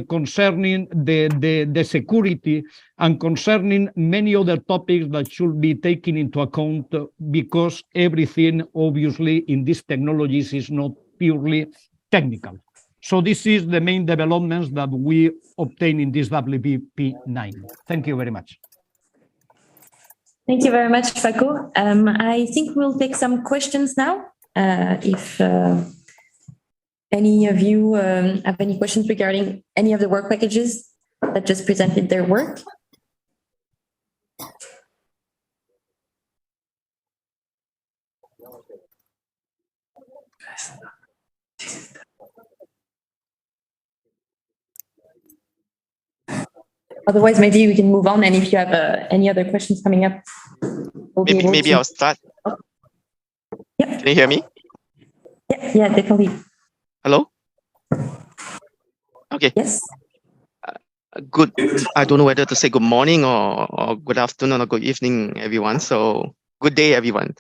I: concerning the security, and concerning many other topics that should be taken into account, because everything obviously in these technologies is not purely technical. So this is the main developments that we obtain in this WP9. Thank you very much.
A: Thank you very much, Paco. I think we'll take some questions now. If any of you have any questions regarding any of the work packages that just presented their work. Otherwise, maybe we can move on, and if you have any other questions coming up, we'll
L: maybe I'll start.
A: Oh. Yeah.
L: Can you hear me?
A: Yeah, definitely.
L: Hello? Okay.
A: Yes.
L: Good. I don't know whether to say good morning or good afternoon or good evening, everyone. So good day, everyone.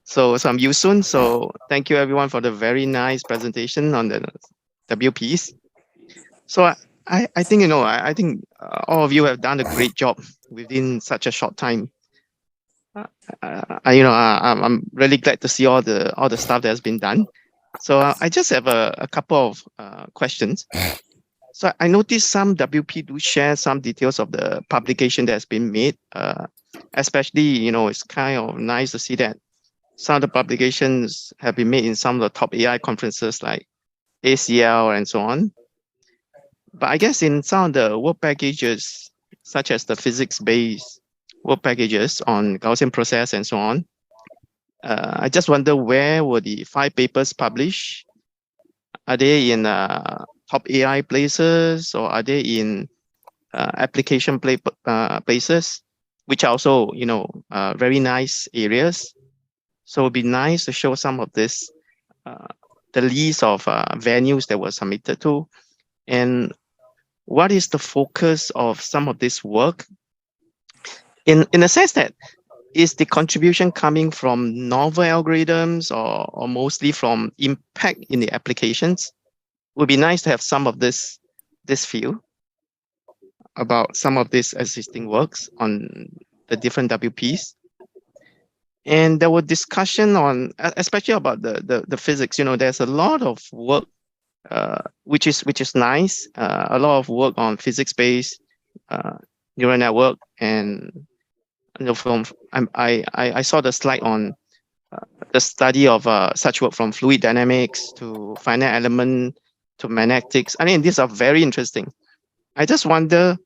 L: So I'm Yusun. So thank you, everyone, for the very nice presentation on the WPs. So I think, I think all of you have done a great job within such a short time. I'm really glad to see all the stuff that has been done. So I just have a couple of questions. So I noticed some WP do share some details of the publication that has been made. Especially, it's kind of nice to see that some of the publications have been made in some of the top AI conferences like ACL and so on. But I guess in some of the work packages, such as the physics-based work packages on Gaussian process and so on, I just wonder, where were the 5 papers published? Are they in top AI places, or are they in application places, which are also, very nice areas? So it'd be nice to show some of this, the list of venues that were submitted to, and what is the focus of some of this work? In a sense that, is the contribution coming from novel algorithms or mostly from impact in the applications? Would be nice to have some of this field. about some of these existing works on the different WPs. And there were discussion on, especially about the physics. There's a lot of work, which is nice. A lot of work on physics-based neural network, and I saw the slide on the study of such work from fluid dynamics to finite element to magnetics. I mean, these are very interesting. I just wonder,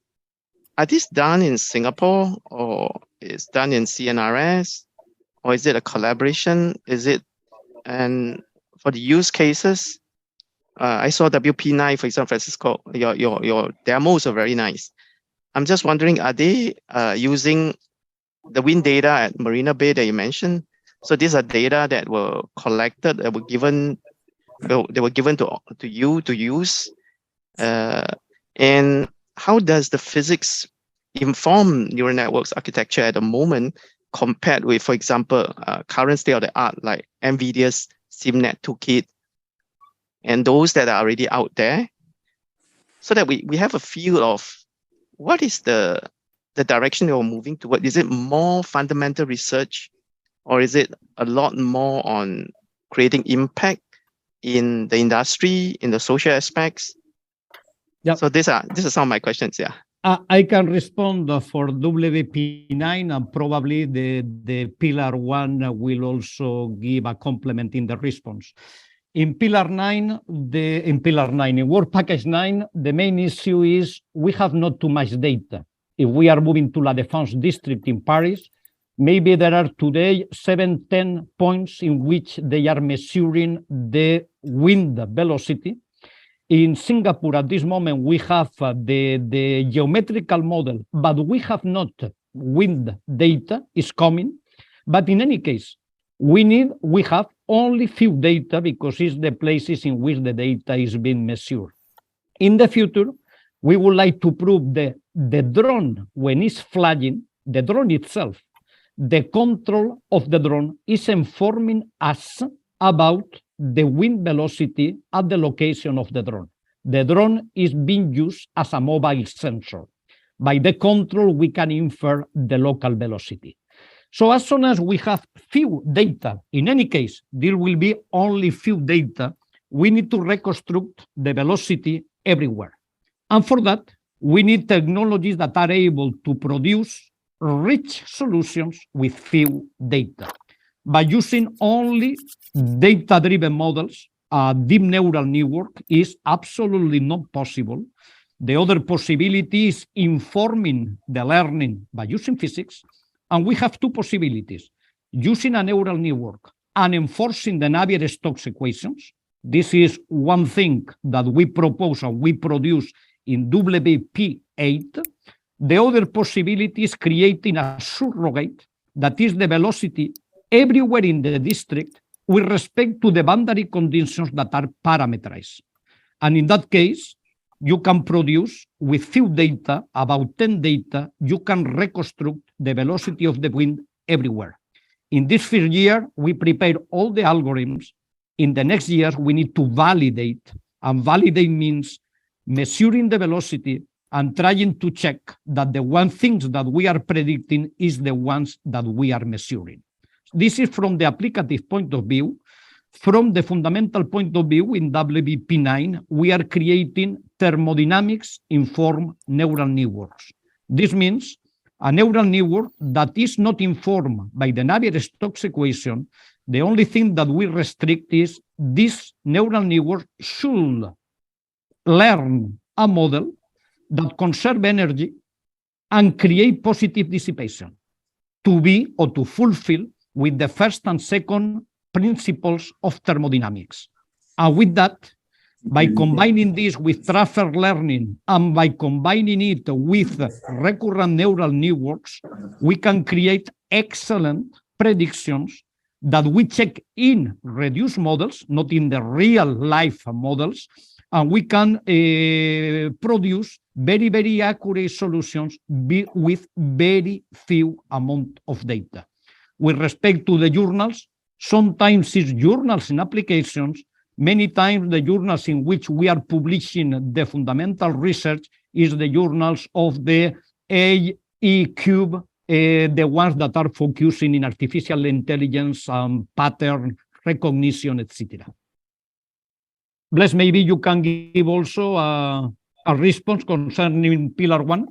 L: are these done in Singapore or is done in CNRS? Or is it a collaboration? And for the use cases, I saw WP9, for example, Francisco, your demos are very nice. I'm just wondering, are they using the wind data at Marina Bay that you mentioned? So these are data that were collected, that were given to you to use. And how does the physics inform neural networks architecture at the moment compared with, for example, current state of the art like NVIDIA's SimNet toolkit and those that are already out there, so that we have a feel of what is the direction you're moving toward? Is it more fundamental research, or is it a lot more on creating impact in the industry, in the social aspects?
I: Yeah.
L: So these are some of my questions. Yeah.
I: I can respond for WP9, and probably the pillar 1 will also give a complement in the response. In pillar 9, in Work Package 9, the main issue is we have not too much data. If we are moving to La Défense district in Paris, maybe there are today 7-10 points in which they are measuring the wind velocity. In Singapore, at this moment, we have the geometrical model, but we have not wind data is coming. But in any case, we have only few data because it's the places in which the data is being measured. In the future, we would like to prove that the drone, when it's flying, the drone itself, the control of the drone is informing us about the wind velocity at the location of the drone. The drone is being used as a mobile sensor. By the control, we can infer the local velocity. So as soon as we have few data, in any case, there will be only few data, we need to reconstruct the velocity everywhere. And for that, we need technologies that are able to produce rich solutions with few data. By using only data-driven models, a deep neural network is absolutely not possible. The other possibility is informing the learning by using physics. And we have two possibilities: using a neural network and enforcing the Navier-Stokes equations. This is one thing that we propose and we produce in WP8. The other possibility is creating a surrogate, that is the velocity everywhere in the district with respect to the boundary conditions that are parameterized. And in that case, you can produce with few data, about 10 data, you can reconstruct the velocity of the wind everywhere. In this first year, we prepare all the algorithms. In the next years, we need to validate, and validate means measuring the velocity and trying to check that the one things that we are predicting is the ones that we are measuring. This is from the applicative point of view. From the fundamental point of view, in WP9, we are creating thermodynamics-informed neural networks. This means a neural network that is not informed by the Navier-Stokes equation. The only thing that we restrict is this neural network should learn a model that conserve energy and create positive dissipation to be or to fulfill with the first and second principles of thermodynamics. And with that, by combining this with transfer learning and by combining it with recurrent neural networks, we can create excellent predictions that we check in reduced models, not in the real life models, and we can produce very, very accurate solutions with very few amount of data. With respect to the journals, sometimes it's journals and applications, Many times the journals in which we are publishing the fundamental research is the journals of the AE-Cube, the ones that are focusing in artificial intelligence, pattern recognition, etc. Bless, maybe you can give also a response concerning pillar 1.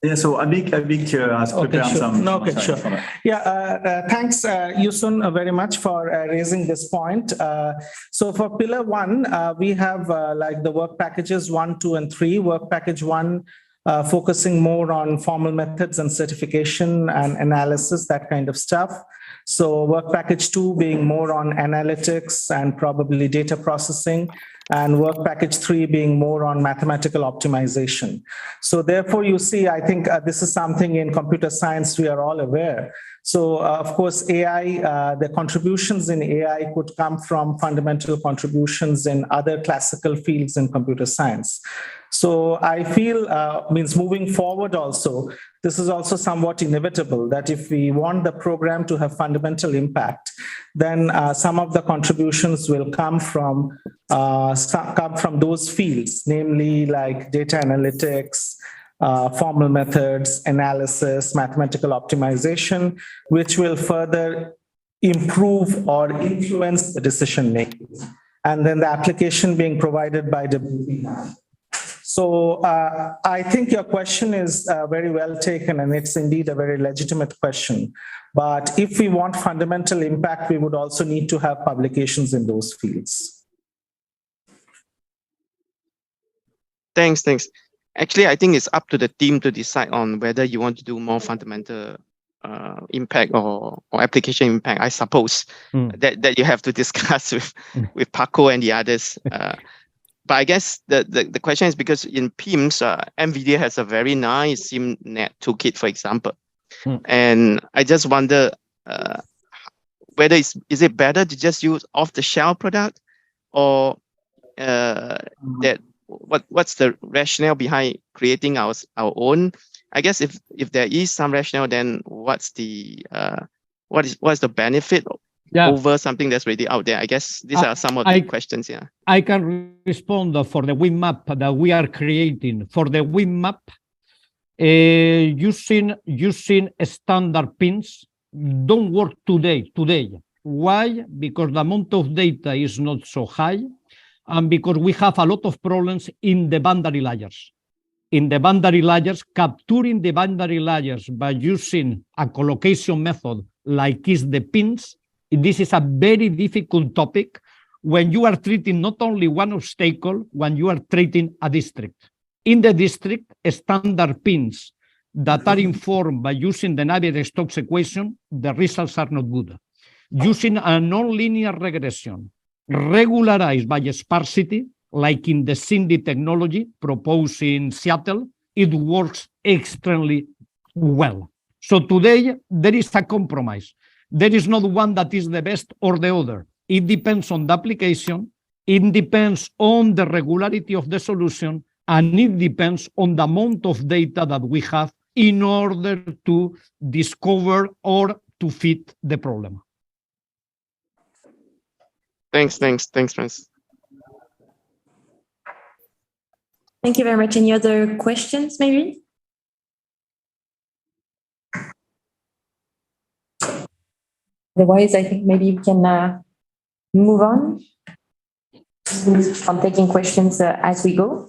D: Yeah, so Abik has prepared
M: Okay, sure.
D: some.
M: No, okay,
D: sorry
M: sure.
D: for that.
M: Yeah, thanks, Yusun, very much for raising this point. So for pillar 1, we have like the work packages 1, 2, and 3. Work package 1 focusing more on formal methods and certification and analysis, that kind of stuff. So work package 2 being more on analytics and probably data processing, and work package 3 being more on mathematical optimization. So therefore, you see, I think this is something in computer science we are all aware. So of course, AI, the contributions in AI could come from fundamental contributions in other classical fields in computer science. So I feel, means moving forward also, this is also somewhat inevitable that if we want the program to have fundamental impact, then some of the contributions will come from those fields, namely like data analytics, formal methods, analysis, mathematical optimization, which will further improve or influence the decision making. And then the application being provided by WP. So I think your question is very well taken, and it's indeed a very legitimate question. But if we want fundamental impact, we would also need to have publications in those fields.
L: Thanks. Actually, I think it's up to the team to decide on whether you want to do more fundamental impact or application impact. I suppose that you have to discuss with Paco and the others. But I guess the question is because in PIMS, NVIDIA has a very nice SIMNet toolkit, for example. And I just wonder whether is it better to just use off-the-shelf product, or that what's the rationale behind creating our own? I guess if there is some rationale, then what's the benefit over something that's already out there? I guess these are some of the questions. Yeah,
I: I can respond for the WIM map that we are creating. For the WIM map, using standard pins don't work today. Why? Because the amount of data is not so high, and because we have a lot of problems in the boundary layers. In the boundary layers, capturing the boundary layers by using a collocation method like is the pins, this is a very difficult topic when you are treating not only one obstacle, when you are treating a district. In the district, standard pins that are informed by using the Navier-Stokes equation, the results are not good. Using a nonlinear regression regularized by sparsity, like in the Cindy technology proposed in Seattle, it works extremely well. So today, there is a compromise. There is not one that is the best or the other. It depends on the application, it depends on the regularity of the solution, and it depends on the amount of data that we have in order to discover or to fit the problem.
L: Thanks, Francis.
A: Thank you very much. Any other questions, maybe? Otherwise, I think maybe we can move on. I'm taking questions as we go.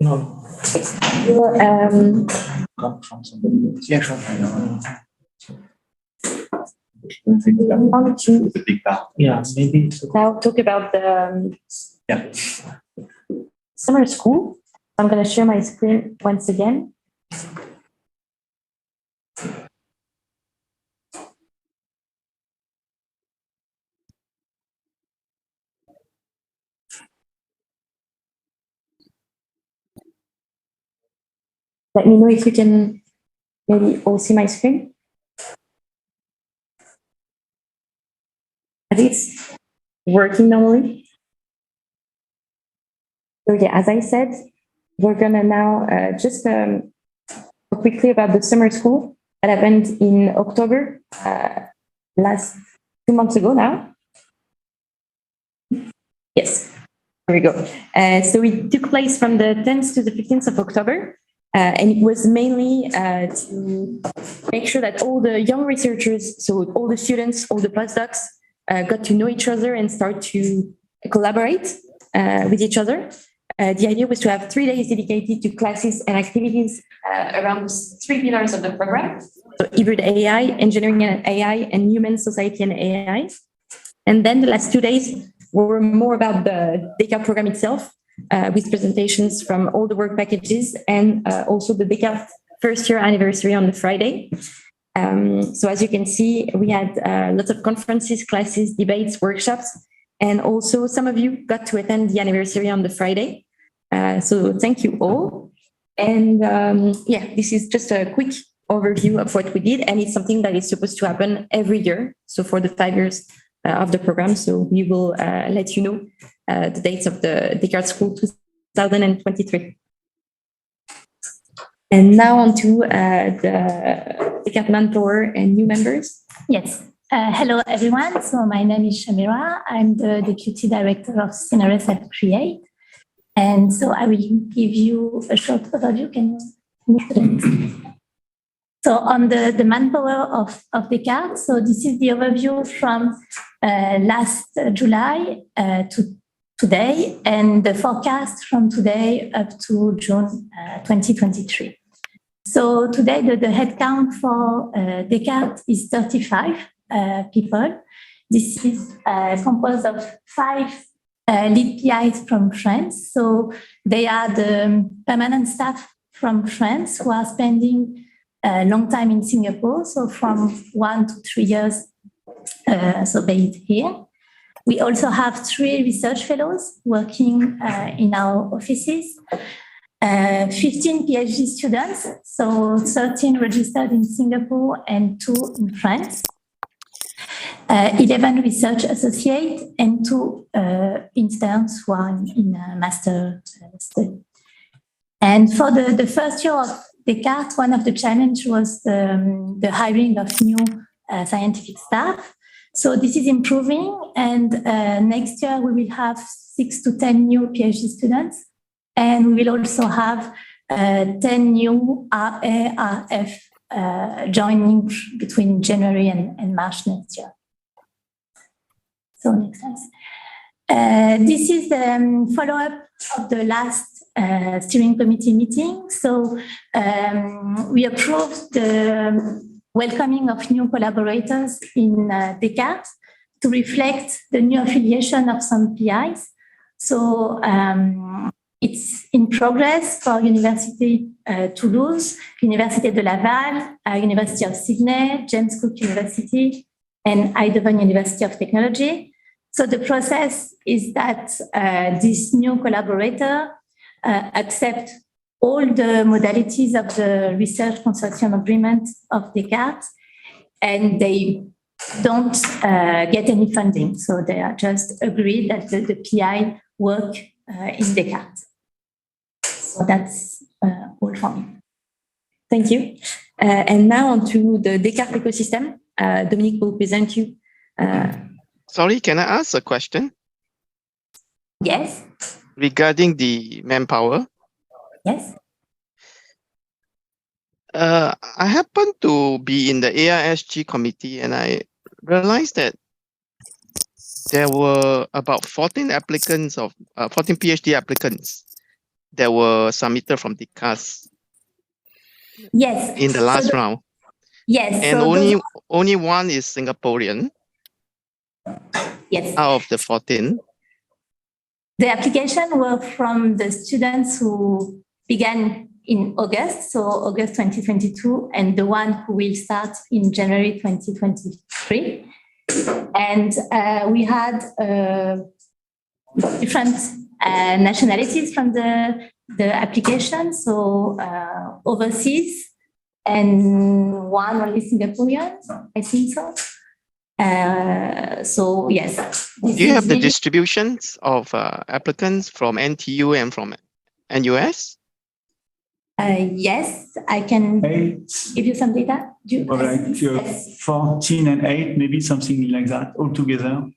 M: No. Yeah, maybe.
A: Now talk about the summer school. I'm going to share my screen once again. Let me know if you can maybe all see my screen. I think it's working normally. So yeah, as I said, we're gonna now just talk quickly about the summer school that happened in October, last 2 months ago now. Yes, here we go. So it took place from the 10th to the 15th of October. And it was mainly to make sure that all the young researchers, so all the students, all the postdocs, got to know each other and start to collaborate with each other. The idea was to have 3 days dedicated to classes and activities around 3 pillars of the program. So hybrid AI, engineering and AI, and human society and AI. And then the last 2 days were more about the Descartes program itself, with presentations from all the work packages and also the Descartes first year anniversary on the Friday. So as you can see, we had lots of conferences, classes, debates, workshops, and also some of you got to attend the anniversary on the Friday. So thank you all. And yeah, this is just a quick overview of what we did, and it's something that is supposed to happen every year. So for the 5 years of the program, so we will let you know the dates of the Descartes School 2023. And now on to the Descartes Manpower and new members.
N: Yes. Hello, everyone. So my name is Shamira. I'm the Deputy Director of CNRS at Create. And so I will give you a short overview. Can you move to the next? So on the manpower of Descartes, so this is the overview from last July to today, and the forecast from today up to June 2023. So today the headcount for Descartes is 35 people. This is composed of 5 lead PIs from France. So they are the permanent staff from France who are spending a long time in Singapore, so from 1 to 3 years, so based here. We also have 3 research fellows working in our offices, 15 PhD students, so 13 registered in Singapore and 2 in France, 11 research associates and 2 interns who are in a master study. And for the first year of Descartes, one of the challenges was the hiring of new scientific staff. So this is improving, and next year we will have 6 to 10 new PhD students, and we will also have 10 new RA/RF joining between January and March next year. So next slide. This is the follow-up of the last steering committee meeting. So we approved the welcoming of new collaborators in Descartes to reflect the new affiliation of some PIs. So it's in progress for University Toulouse, Université de Laval, University of Sydney, James Cook University, and Eindhoven University of Technology. So the process is that this new collaborator accept all the modalities of the research consortium agreement of Descartes, and they don't get any funding. So they are just agreed that the PI work in Descartes. So that's all for me.
A: Thank you. And now on to the Descartes ecosystem. Dominique will present you.
L: Sorry, can I ask a question?
N: Yes.
L: Regarding the manpower?
N: Yes.
L: I happen to be in the AISG committee, and I realized that there were about 14 applicants of 14 PhD applicants that were submitted from Descartes.
N: Yes.
L: In the last round.
N: Yes.
L: And
N: so
L: only one is Singaporean.
N: Yes.
L: Out of the 14.
N: The application were from the students who began in August, so August 2022, and the one who will start in January 2023. And we had different nationalities from the the application, so overseas, and one only Singaporean, I think so. So yes.
L: Do you have the distributions of applicants from NTU and from NUS?
N: Yes, I can give you some data.
D: Like 14 and 8, maybe something like that altogether.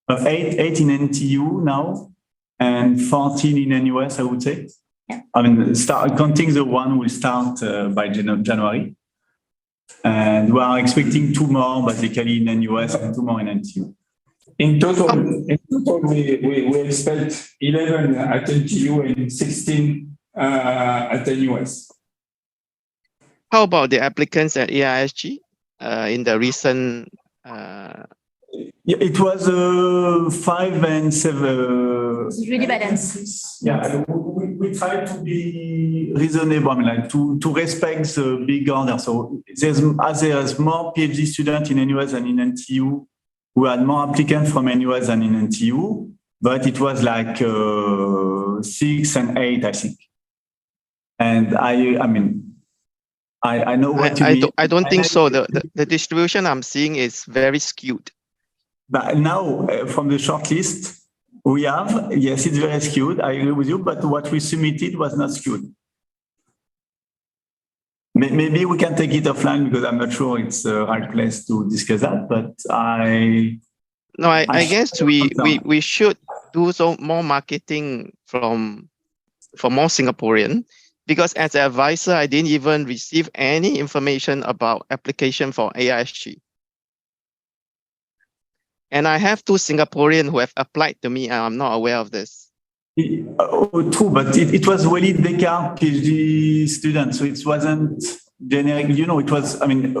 D: 8 in NTU now, and 14 in NUS, I would say.
N: Yeah.
D: I mean, counting the one will start by January. And we are expecting 2 more basically in NUS and 2 more in NTU.
B: In total, we expect 11 at NTU and 16 at NUS.
L: How about the applicants at AISG in the recent?
D: Yeah, it was 5 and 7.
N: It's really balanced.
D: Yeah, we try to be reasonable, I mean, like to respect the big order. So there's more PhD students in NUS than in NTU. We had more applicants from NUS than in NTU, but it was like 6 and 8, I think. And I mean, I know what you mean.
L: I don't think so. The distribution I'm seeing is very skewed.
D: But now, from the shortlist we have, yes, it's very skewed. I agree with you, but what we submitted was not skewed. Maybe we can take it offline because I'm not sure it's the right place to discuss that. But I
L: guess we should do some more marketing for more Singaporean, because as an advisor, I didn't even receive any information about application for AISG. And I have 2 Singaporeans who have applied to me, and I'm not aware of this.
D: True, but it was really Descartes PhD students, so it wasn't generic. You know, it was, I mean,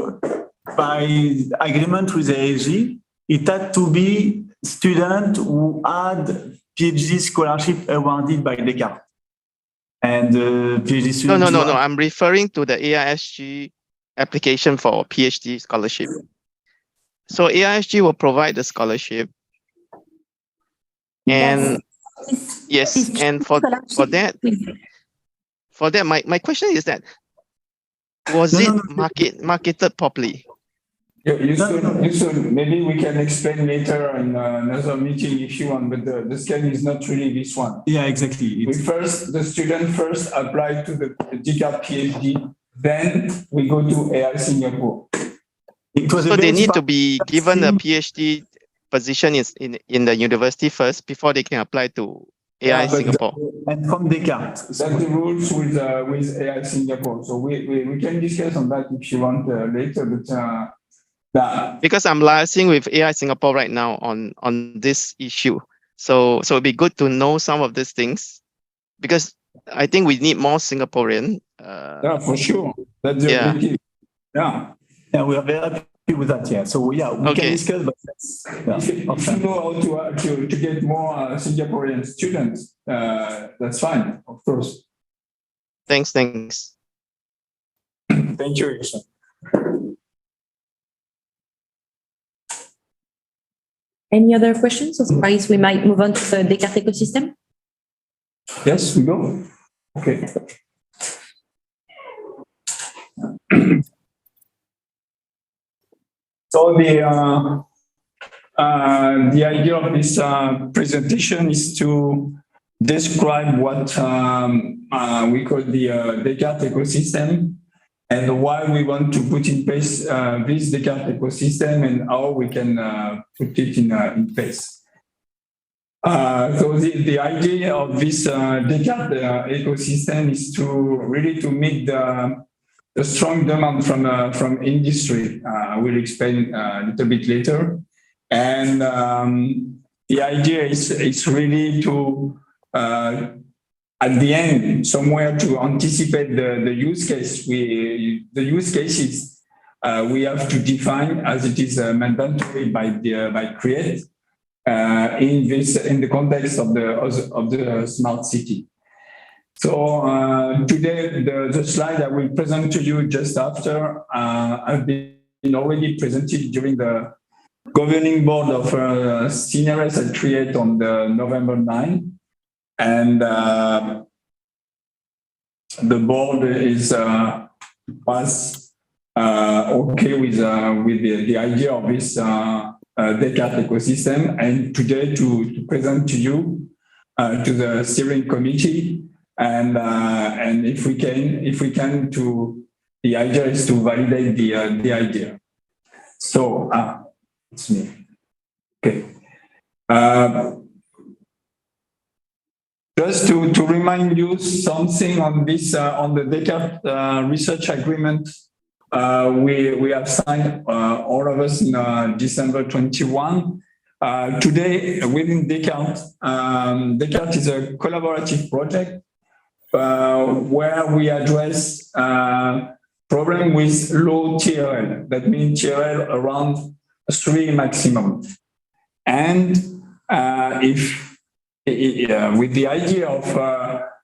D: by agreement with the ASG, it had to be students who had PhD scholarship awarded by Descartes. And PhD students.
L: No. I'm referring to the AISG application for PhD scholarship. So AISG will provide the scholarship, and yes, and for that, my question is that was it marketed properly?
B: You soon. Maybe we can explain later in another meeting if you want, but the scheme is not really this one.
D: Yeah, exactly.
B: The student first apply to the Descartes PhD, then we go to AI Singapore.
L: So they need to be given a PhD position in the university first before they can apply to AI Singapore.
D: And from Descartes.
B: That's the rules with AI Singapore. So we can discuss on that if you want later. But
L: because I'm liaising with AI Singapore right now on this issue, so it'd be good to know some of these things, because I think we need more Singaporean.
B: Yeah, for sure. That's the objective. Yeah.
D: Yeah, we are very happy with that. Yeah. So yeah, we can discuss. But
B: if you know how to get more Singaporean students, that's fine, of course.
L: Thanks.
B: Thank you, Yusuf.
A: Any other questions? Otherwise, we might move on to the Descartes ecosystem.
B: Yes, we go. Okay. So the idea of this presentation is to describe what we call the Descartes ecosystem, and why we want to put in place this Descartes ecosystem, and how we can put it in place. So the idea of this Descartes ecosystem is to really to meet the strong demand from industry. We'll explain a little bit later. And the idea is really to, at the end, somewhere to anticipate the use case. The use cases we have to define as it is mandatory by CREATE in the context of the smart city. So today, the slide I will present to you just after have been already presented during the governing board of CNRS at CREATE on the November 9. And the board was okay with the idea of this Descartes ecosystem, and today to present to you to the steering committee, and if we can the idea is to validate the idea. So it's me. Okay. Just to remind you something on this, on the Descartes research agreement, we have signed, all of us, in December 21. Today, within Descartes, Descartes is a collaborative project where we address problem with low TRL. That means TRL around 3 maximum. And with the idea of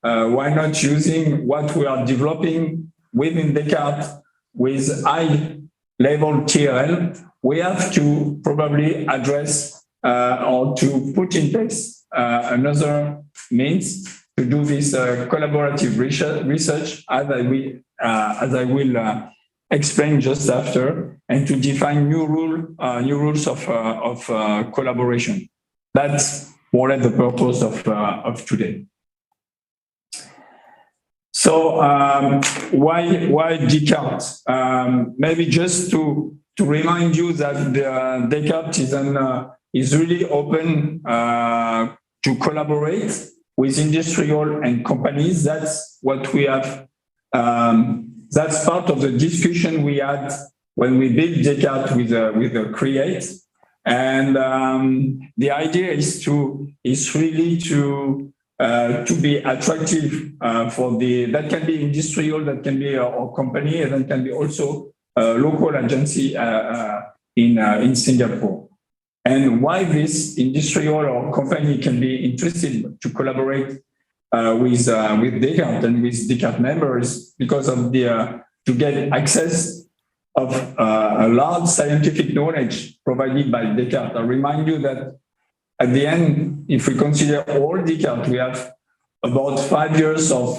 B: why not using what we are developing within Descartes with high level TRL, we have to probably address or to put in place another means to do this collaborative research, as I will explain just after, and to define new rules of collaboration. That's more or less the purpose of today. So why Descartes? Maybe just to remind you that Descartes is really open to collaborate with industrial and companies. That's what we have. That's part of the discussion we had when we built Descartes with the Create. And the idea is really to be attractive for that can be industrial, that can be a company, and that can be also a local agency in Singapore. And why this industrial or company can be interested to collaborate with Descartes and with Descartes members, because of to get access of a large scientific knowledge provided by Descartes. I remind you that at the end, if we consider all Descartes, we have about 5 years of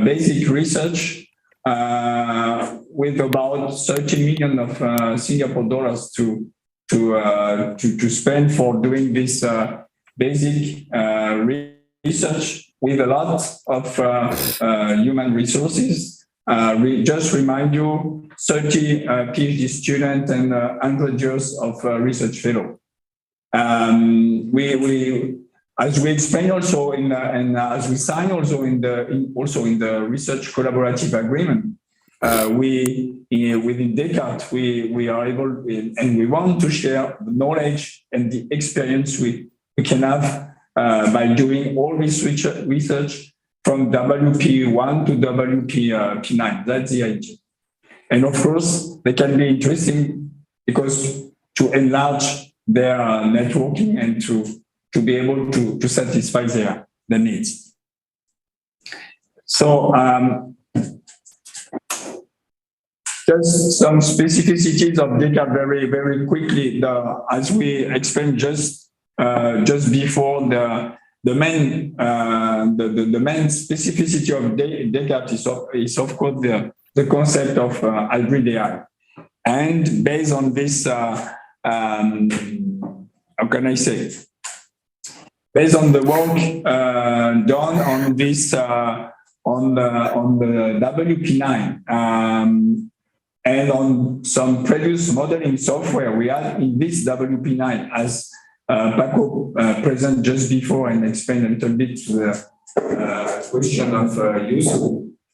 B: basic research with about 30 million of Singapore dollars to spend for doing this basic research with a lot of human resources. Just remind you, 30 PhD students and 100 years of research fellow. As we explained also and as we sign also in the research collaborative agreement, within Descartes we are able and we want to share the knowledge and the experience we can have by doing all this research from WP1 to WP9. That's the idea. And of course, they can be interesting because to enlarge their networking and to be able to satisfy their needs. So just some specificities of Descartes very, very quickly. As we explained just before, the main specificity of Descartes is of course the concept of hybrid AI. And based on this, how can I say? Based on the work done on this on the WP9 and on some previous modeling software we had in this WP9, as Paco present just before and explained a little bit the question of use.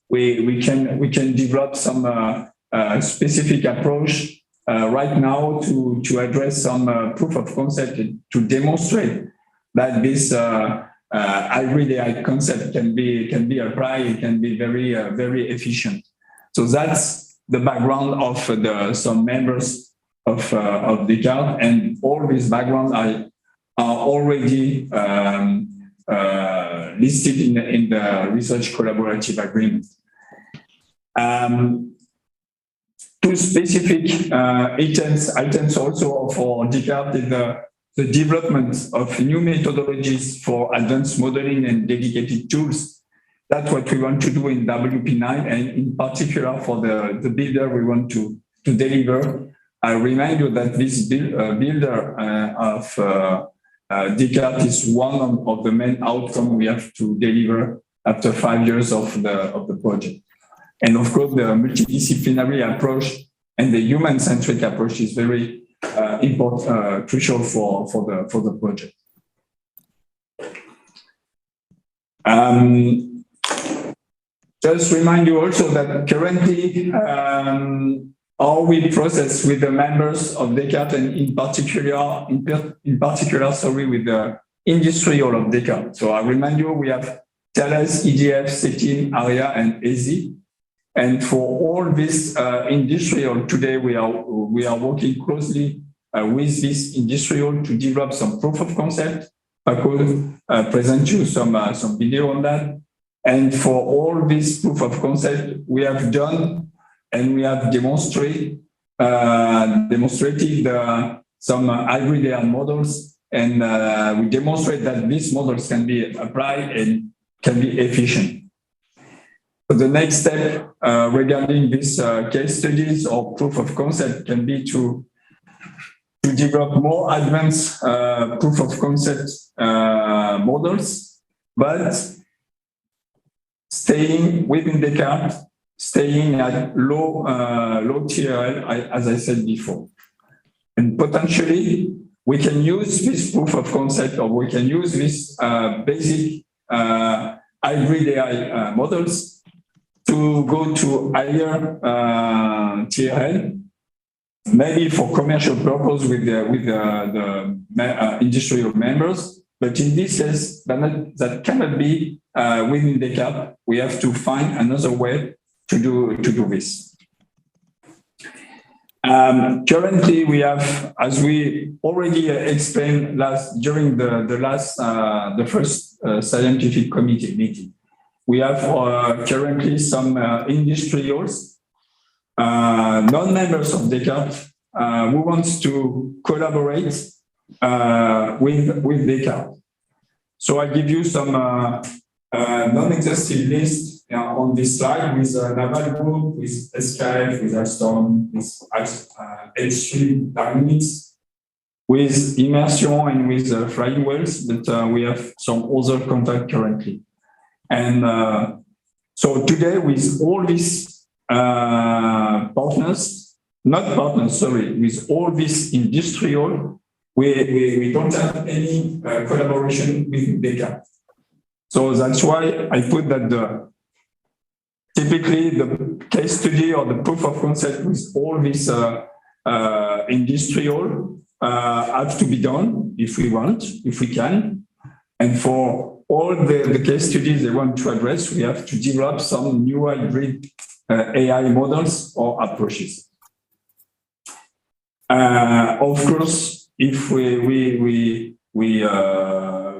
B: We can develop some specific approach right now to address some proof of concept to demonstrate that this hybrid AI concept can be applied. It can be very very efficient. So that's the background of some members of Descartes, and all these backgrounds are already listed in the research collaborative agreement. Two specific items also for Descartes is the development of new methodologies for advanced modeling and dedicated tools That's what we want to do in WP9, and in particular for the builder we want to deliver. I remind you that this builder of Descartes is one of the main outcomes we have to deliver after 5 years of the project. And of course, the multidisciplinary approach and the human-centric approach is very important, crucial for the project. Just remind you also that currently how we process with the members of Descartes, and in particular, with the industrial of Descartes. So I remind you, we have Thales, EDF, CETIN, ARIA, and ESI. And for all this industrial, today we are working closely with this industrial to develop some proof of concept. I could present you some video on that. And for all this proof of concept, we have done and we have demonstrated some hybrid AI models, and we demonstrate that these models can be applied and can be efficient. So the next step regarding these case studies or proof of concept can be to develop more advanced proof of concept models, but staying within Descartes, staying at low TRL, as I said before. And potentially, we can use this proof of concept, or we can use this basic hybrid AI models to go to higher TRL, maybe for commercial purpose with the industrial members. But in this case, that cannot be within Descartes. We have to find another way to do this. Currently, we have, as we already explained during the first scientific committee meeting, we have currently some industrials, non-members of Descartes, who wants to collaborate with Descartes. So I give you some non-exhaustive list on this slide with Naval Group, with SKF, with Alstom, with H3 Dynamics, with Immersion, and with Flying Whales, but we have some other contact currently. And so today, with all these with all these industrial, we don't have any collaboration with Descartes. So that's why I put that typically the case study or the proof of concept with all these industrial have to be done if we want, if we can. And for all the case studies they want to address, we have to develop some new hybrid AI models or approaches. Of course, if we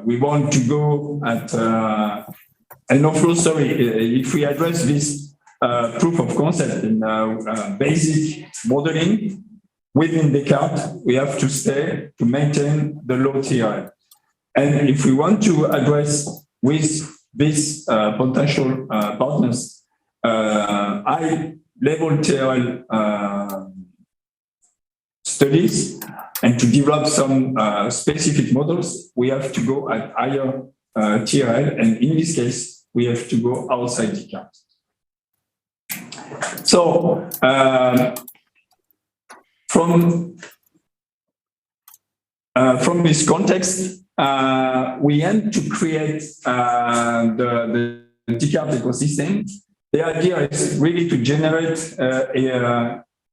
B: want to go at, and of course, if we address this proof of concept in basic modeling within Descartes, we have to stay to maintain the low TRL. And if we want to address with these potential partners high-level TRL studies, and to develop some specific models, we have to go at higher TRL, and in this case, we have to go outside Descartes. So from this context, we aim to create the Descartes ecosystem. The idea is really to generate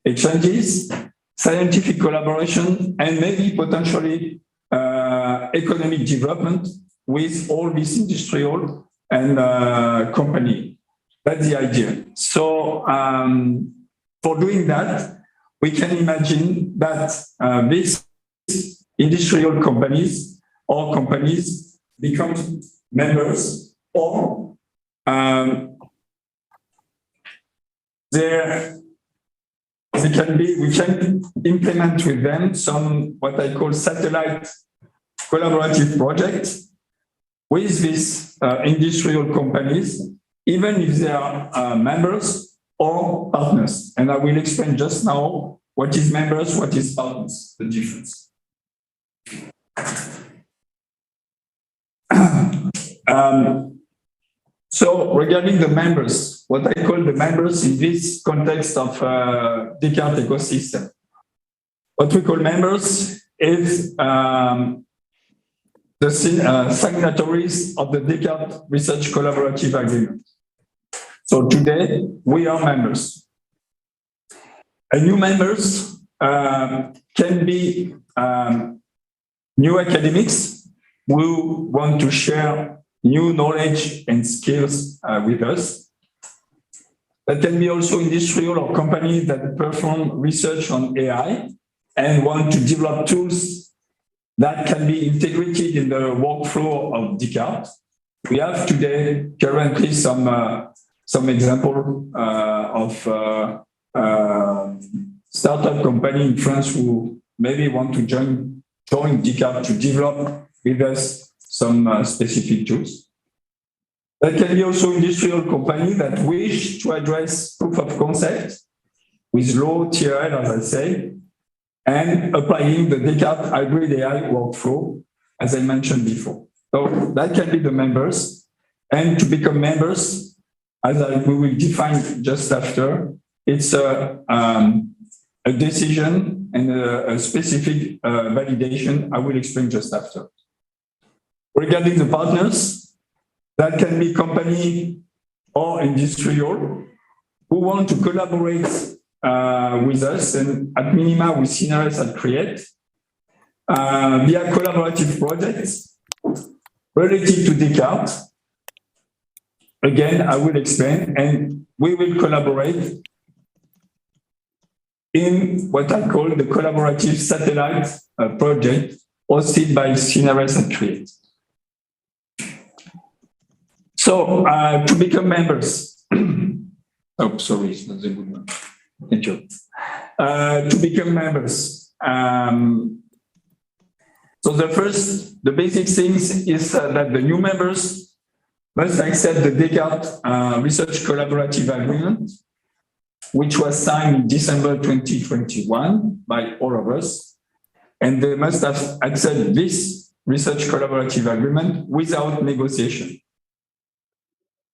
B: exchanges, scientific collaboration, and maybe potentially economic development with all this industrial and company. That's the idea. So for doing that, we can imagine that these industrial companies or companies become members, or we can implement with them some what I call satellite collaborative projects with these industrial companies even if they are members or partners. And I will explain just now what is members, what is partners, the difference. So regarding the members, what I call the members in this context of Descartes ecosystem, what we call members is the signatories of the Descartes Research Collaborative Agreement. So today we are members. And new members can be new academics who want to share new knowledge and skills with us. That can be also industrial or companies that perform research on AI and want to develop tools that can be integrated in the workflow of Descartes. We have today currently some example of startup company in France who maybe want to join Descartes to develop with us some specific tools. There can be also industrial companies that wish to address proof of concept with low TRL, as I say, and applying the Descartes hybrid AI workflow, as I mentioned before. So that can be the members. And to become members, as we will define just after, it's a decision and a specific validation I will explain just after. Regarding the partners, that can be company or industrial who want to collaborate with us and at minima with CNRS at Create via collaborative projects related to Descartes. Again, I will explain, and we will collaborate in what I call the collaborative satellite project hosted by CNRS at Create. So to become members, oh, sorry, it's not the good one. Thank you. To become members. So the basic things is that the new members must accept the Descartes Research Collaborative Agreement, which was signed in December 2021 by all of us. And they must have accept this Research Collaborative Agreement without negotiation.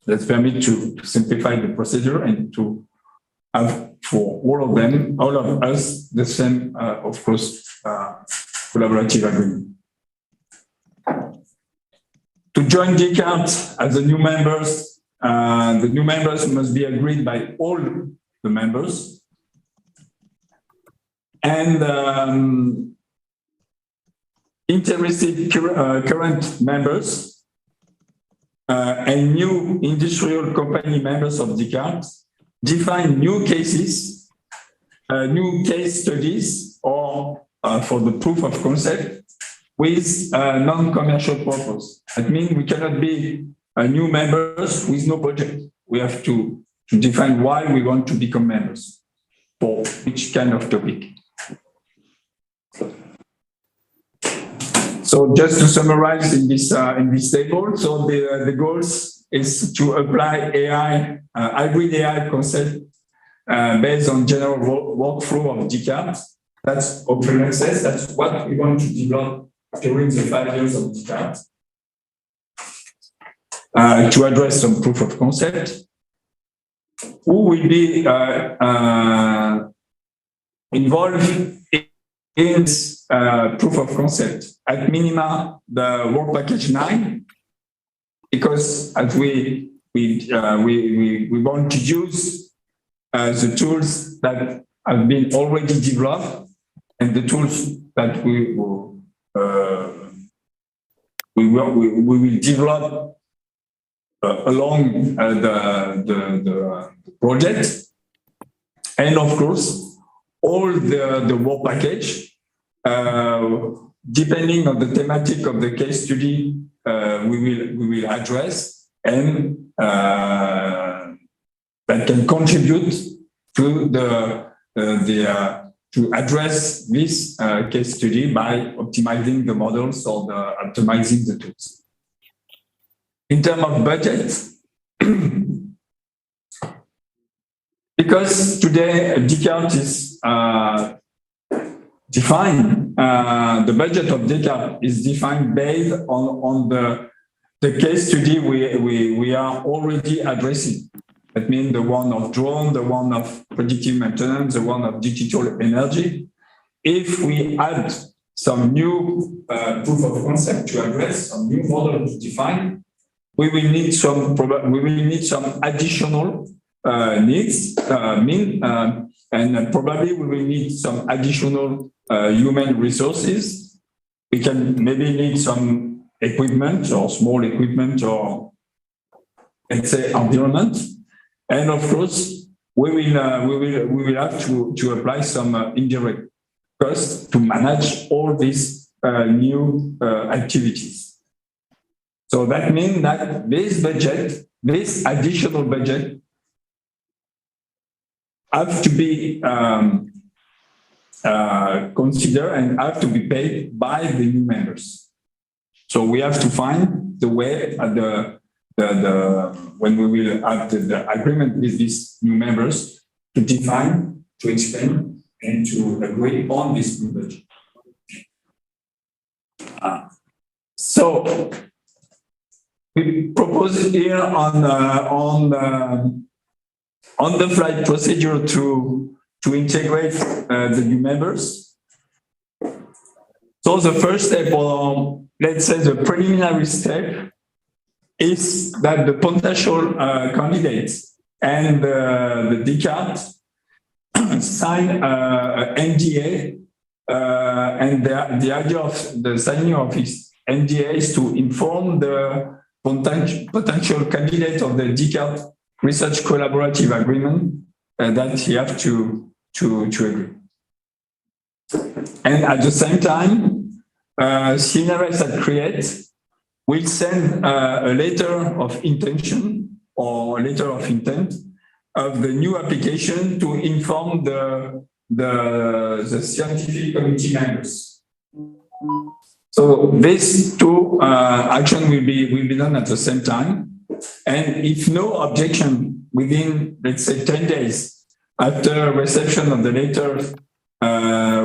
B: That permits to simplify the procedure and to have for all of them, all of us, the same, of course, collaborative agreement. To join Descartes as the new members must be agreed by all the members. And interested current members and new industrial company members of Descartes define new cases, new case studies, or for the proof of concept with non-commercial purpose. That means we cannot be new members with no budget. We have to define why we want to become members for each kind of topic. So just to summarize in this table, so the goals is to apply AI, hybrid AI concept based on general workflow of Descartes. That's open access. That's what we want to develop during the 5 years of Descartes. To address some proof of concept. Who will be involved in this proof of concept? At minima, the work package 9, because as we want to use the tools that have been already developed and the tools that we will develop along the project, and of course all the work package. Depending on the thematic of the case study, we will address, and that can contribute to to address this case study by optimizing the models or optimizing the tools. In terms of budget, because today Descartes is defined, the budget of Descartes is defined based on the case study we are already addressing. That means the one of drone, the one of predictive maintenance, the one of digital energy. If we add some new proof of concept to address, some new model to define, we will need some additional needs, and probably we will need some additional human resources. We can maybe need some equipment or small equipment or, let's say, environment. And of course, we will have to apply some indirect costs to manage all these new activities. So that means that this budget, this additional budget, have to be considered and have to be paid by the new members. So we have to find the way when we will have the agreement with these new members to define, to explain, and to agree on this new budget. So we propose here on the flight procedure to integrate the new members. So the first step, or let's say the preliminary step, is that the potential candidates and the Descartes sign an NDA, and the idea of the signing of this NDA is to inform the potential candidate of the Descartes Research Collaborative Agreement that he have to agree. And at the same time, CNRS at Create will send a letter of intention or a letter of intent of the new application to inform the scientific committee members. So these two actions will be done at the same time. And if no objection within, let's say, 10 days after reception of the letter,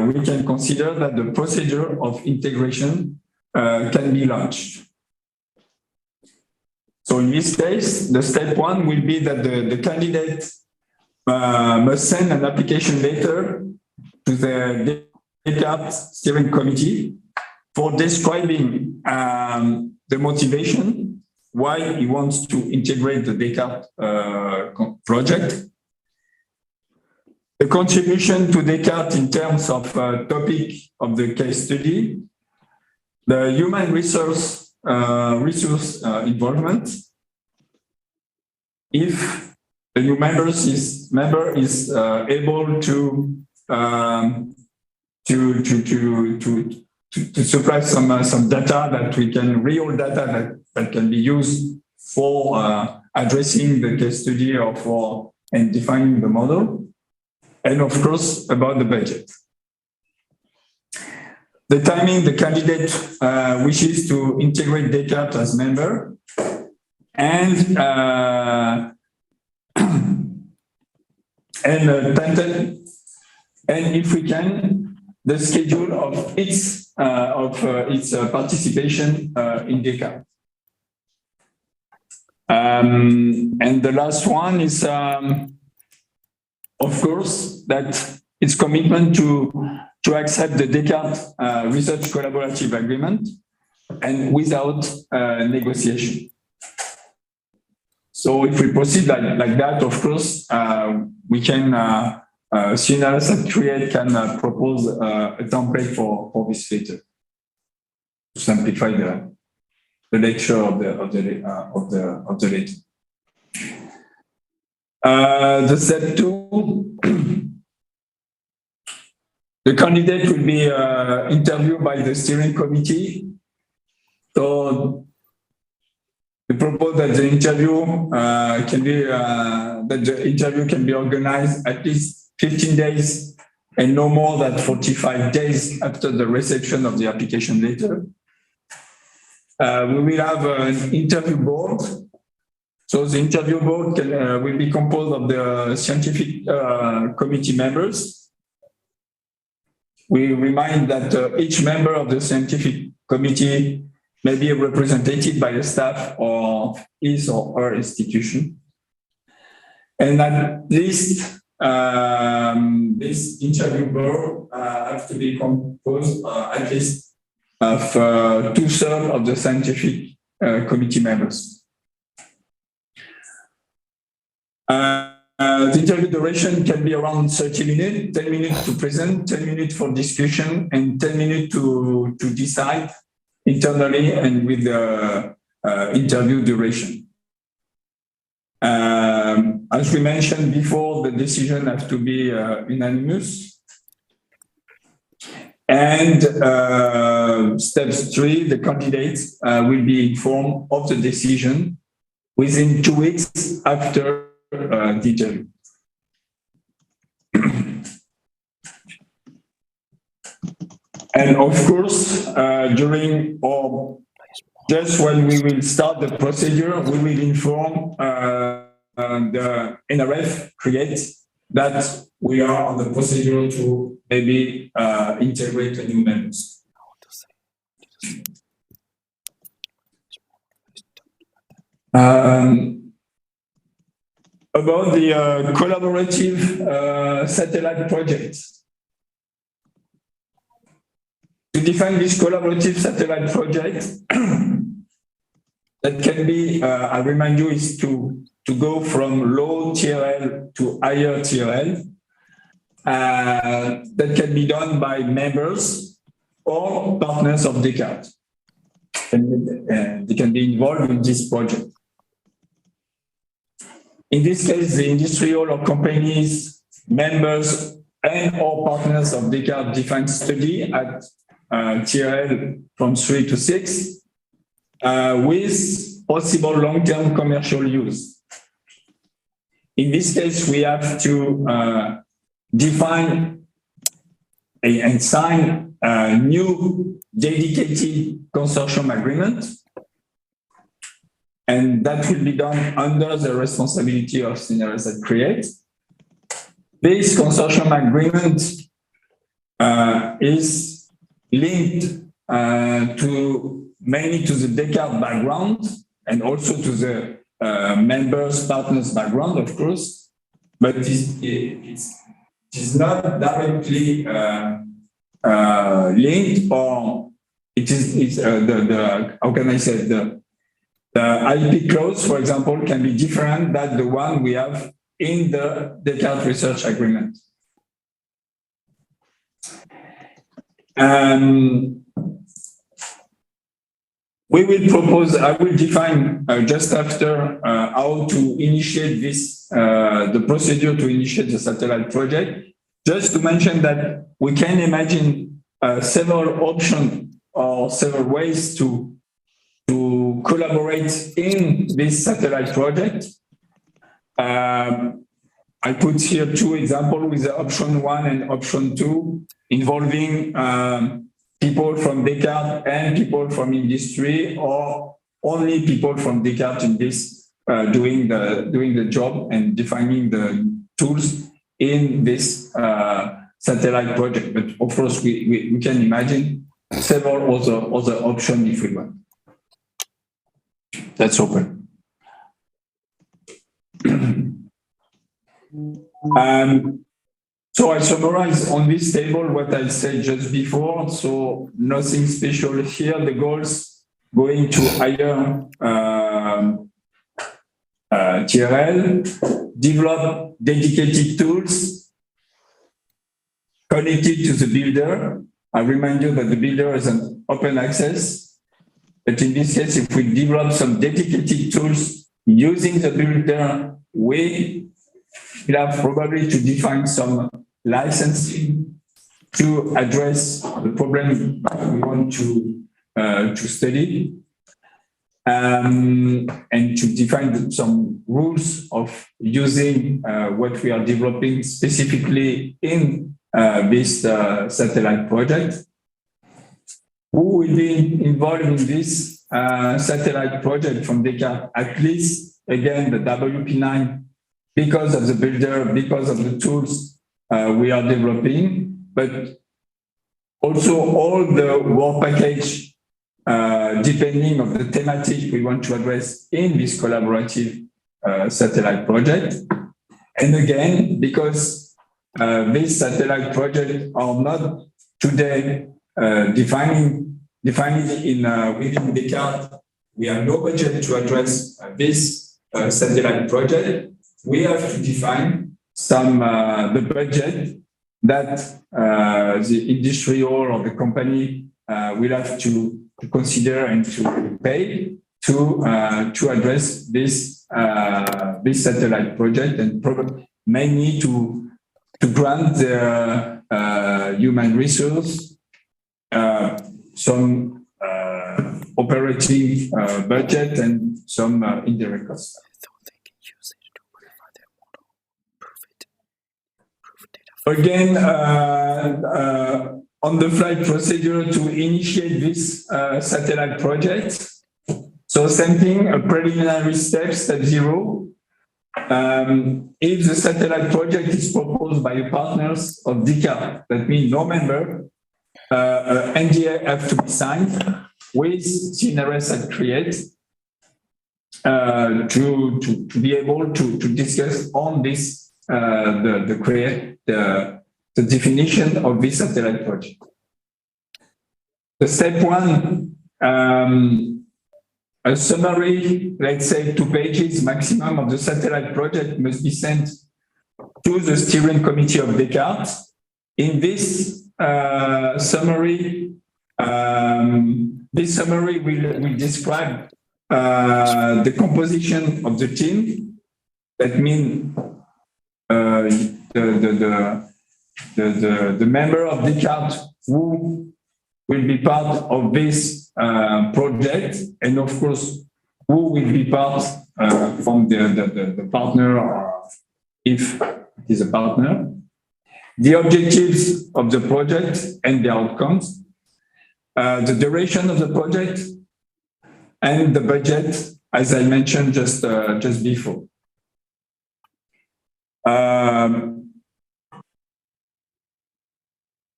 B: we can consider that the procedure of integration can be launched. So in this case, the step one will be that the candidate must send an application letter to the Descartes steering committee for describing the motivation, why he wants to integrate the Descartes project, the contribution to Descartes in terms of topic of the case study, the human resource involvement, if the new member is able to supply some data that we can, real data that can be used for addressing the case study or and defining the model, and of course about the budget. The timing, the candidate wishes to integrate Descartes as member, and if we can, the schedule of its participation in Descartes. And the last one is, of course, that its commitment to accept the Descartes Research Collaborative Agreement and without negotiation. So if we proceed like that, of course, we can, CNRS at Create can propose a template for this letter to simplify the lecture of the letter. The step two, the candidate will be interviewed by the steering committee. So we propose that the interview can be organized at least 15 days and no more than 45 days after the reception of the application letter. We will have an interview board So the interview board will be composed of the scientific committee members. We remind that each member of the scientific committee may be represented by a staff of his or her institution. And at least this interview board has to be composed at least of 2/3 of the scientific committee members. The interview duration can be around 30 minutes, 10 minutes to present, 10 minutes for discussion, and 10 minutes to decide internally and with the interview duration. As we mentioned before, the decision has to be unanimous. And step 3, the candidates will be informed of the decision within 2 weeks after the interview. And of course, during or just when we will start the procedure, we will inform the NRF create that we are on the procedure to maybe integrate a new members. About the collaborative satellite project. To define this collaborative satellite project, that can be, I remind you, is to go from low TRL to higher TRL. That can be done by members or partners of Descartes. And they can be involved in this project. In this case, the industrial or companies, members, and or partners of Descartes defined study at TRL from 3 to 6 with possible long-term commercial use. In this case, we have to define and sign a new dedicated consortium agreement. And that will be done under the responsibility of Seniors that Create. This consortium agreement is linked mainly to the Descartes background and also to the members, partners background, of course, but it is not directly linked, or it's how can I say, the IP clause, for example, can be different than the one we have in the Descartes research agreement. We will propose, I will define just after how to initiate this, the procedure to initiate the satellite project. Just to mention that we can imagine several options or several ways to collaborate in this satellite project. I put here 2 examples with the option 1 and option 2 involving people from Descartes and people from industry, or only people from Descartes in this doing the job and defining the tools in this satellite project. But of course, we can imagine several other options if we want. That's open. So I summarize on this table what I said just before. So nothing special here. The goals going to higher TRL, develop dedicated tools connected to the builder. I remind you that the builder is an open access. But in this case, if we develop some dedicated tools using the builder, we will have probably to define some licensing to address the problem we want to study, and to define some rules of using what we are developing specifically in this satellite project. Who will be involved in this satellite project from Descartes? At least again, the WP9 because of the builder, because of the tools we are developing, but also all the work package, depending on the thematic we want to address in this collaborative satellite project. And again, because these satellite projects are not today defined in within Descartes, we have no budget to address this satellite project. We have to define some the budget that the industrial or the company will have to consider and to pay to address this this satellite project, and probably may need to grant the human resource some operating budget and some indirect costs. Again, on the flight procedure to initiate this satellite project. So same thing, a preliminary step 0. If the satellite project is proposed by the partners of Descartes, that means no member, NDA have to be signed with CNRS at Create to be able to discuss on this the definition of this satellite project. The step 1, a summary, let's say 2 pages maximum of the satellite project must be sent to the steering committee of Descartes. In this summary, will describe the composition of the team. That means the member of Descartes who will be part of this project, and of course, who will be part from the partner, or if it is a partner, the objectives of the project and the outcomes, the duration of the project, and the budget, as I mentioned just before.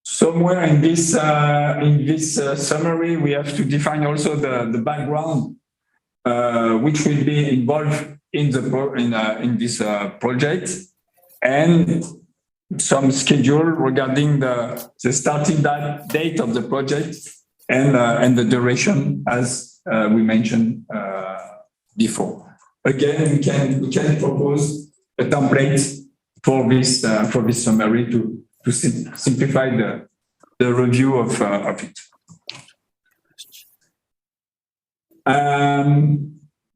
B: Somewhere in this summary, we have to define also the background which will be involved in this project, and some schedule regarding the starting date of the project and the duration, as we mentioned before. Again, we can propose a template for this summary to simplify the review of it.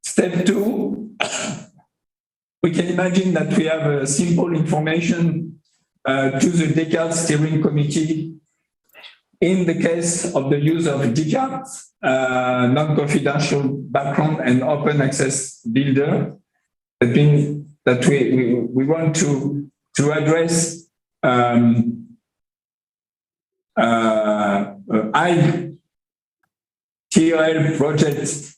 B: Step 2, we can imagine that we have a simple information to the Descartes steering committee in the case of the use of Descartes non-confidential background and open access builder. That means that we want to address ITRL project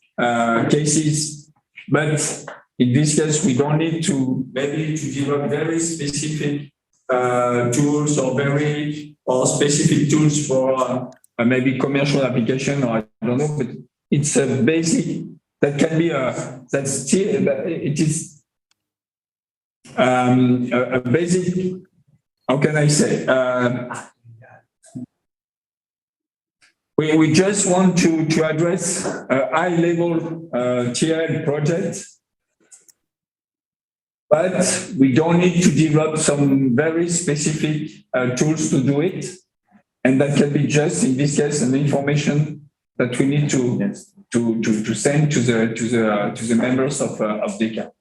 B: cases, but in this case, we don't need to maybe to develop very specific tools or specific tools for maybe commercial application, or I don't know, but it's a basic that can be it is a basic. How can I say? We just want to address a high-level TRL project, but we don't need to develop some very specific tools to do it, and that can be just in this case an information that we need to send to the members of Descartes.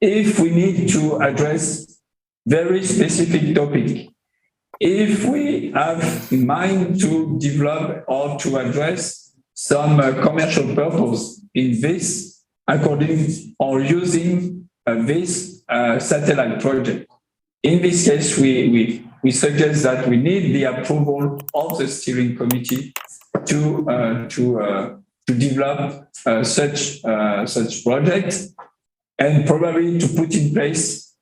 B: If we need to address very specific topic, if we have in mind to develop or to address some commercial purpose in this, according or using this satellite project, in this case, we suggest that we need the approval of the steering committee to develop such project. and probably to put in place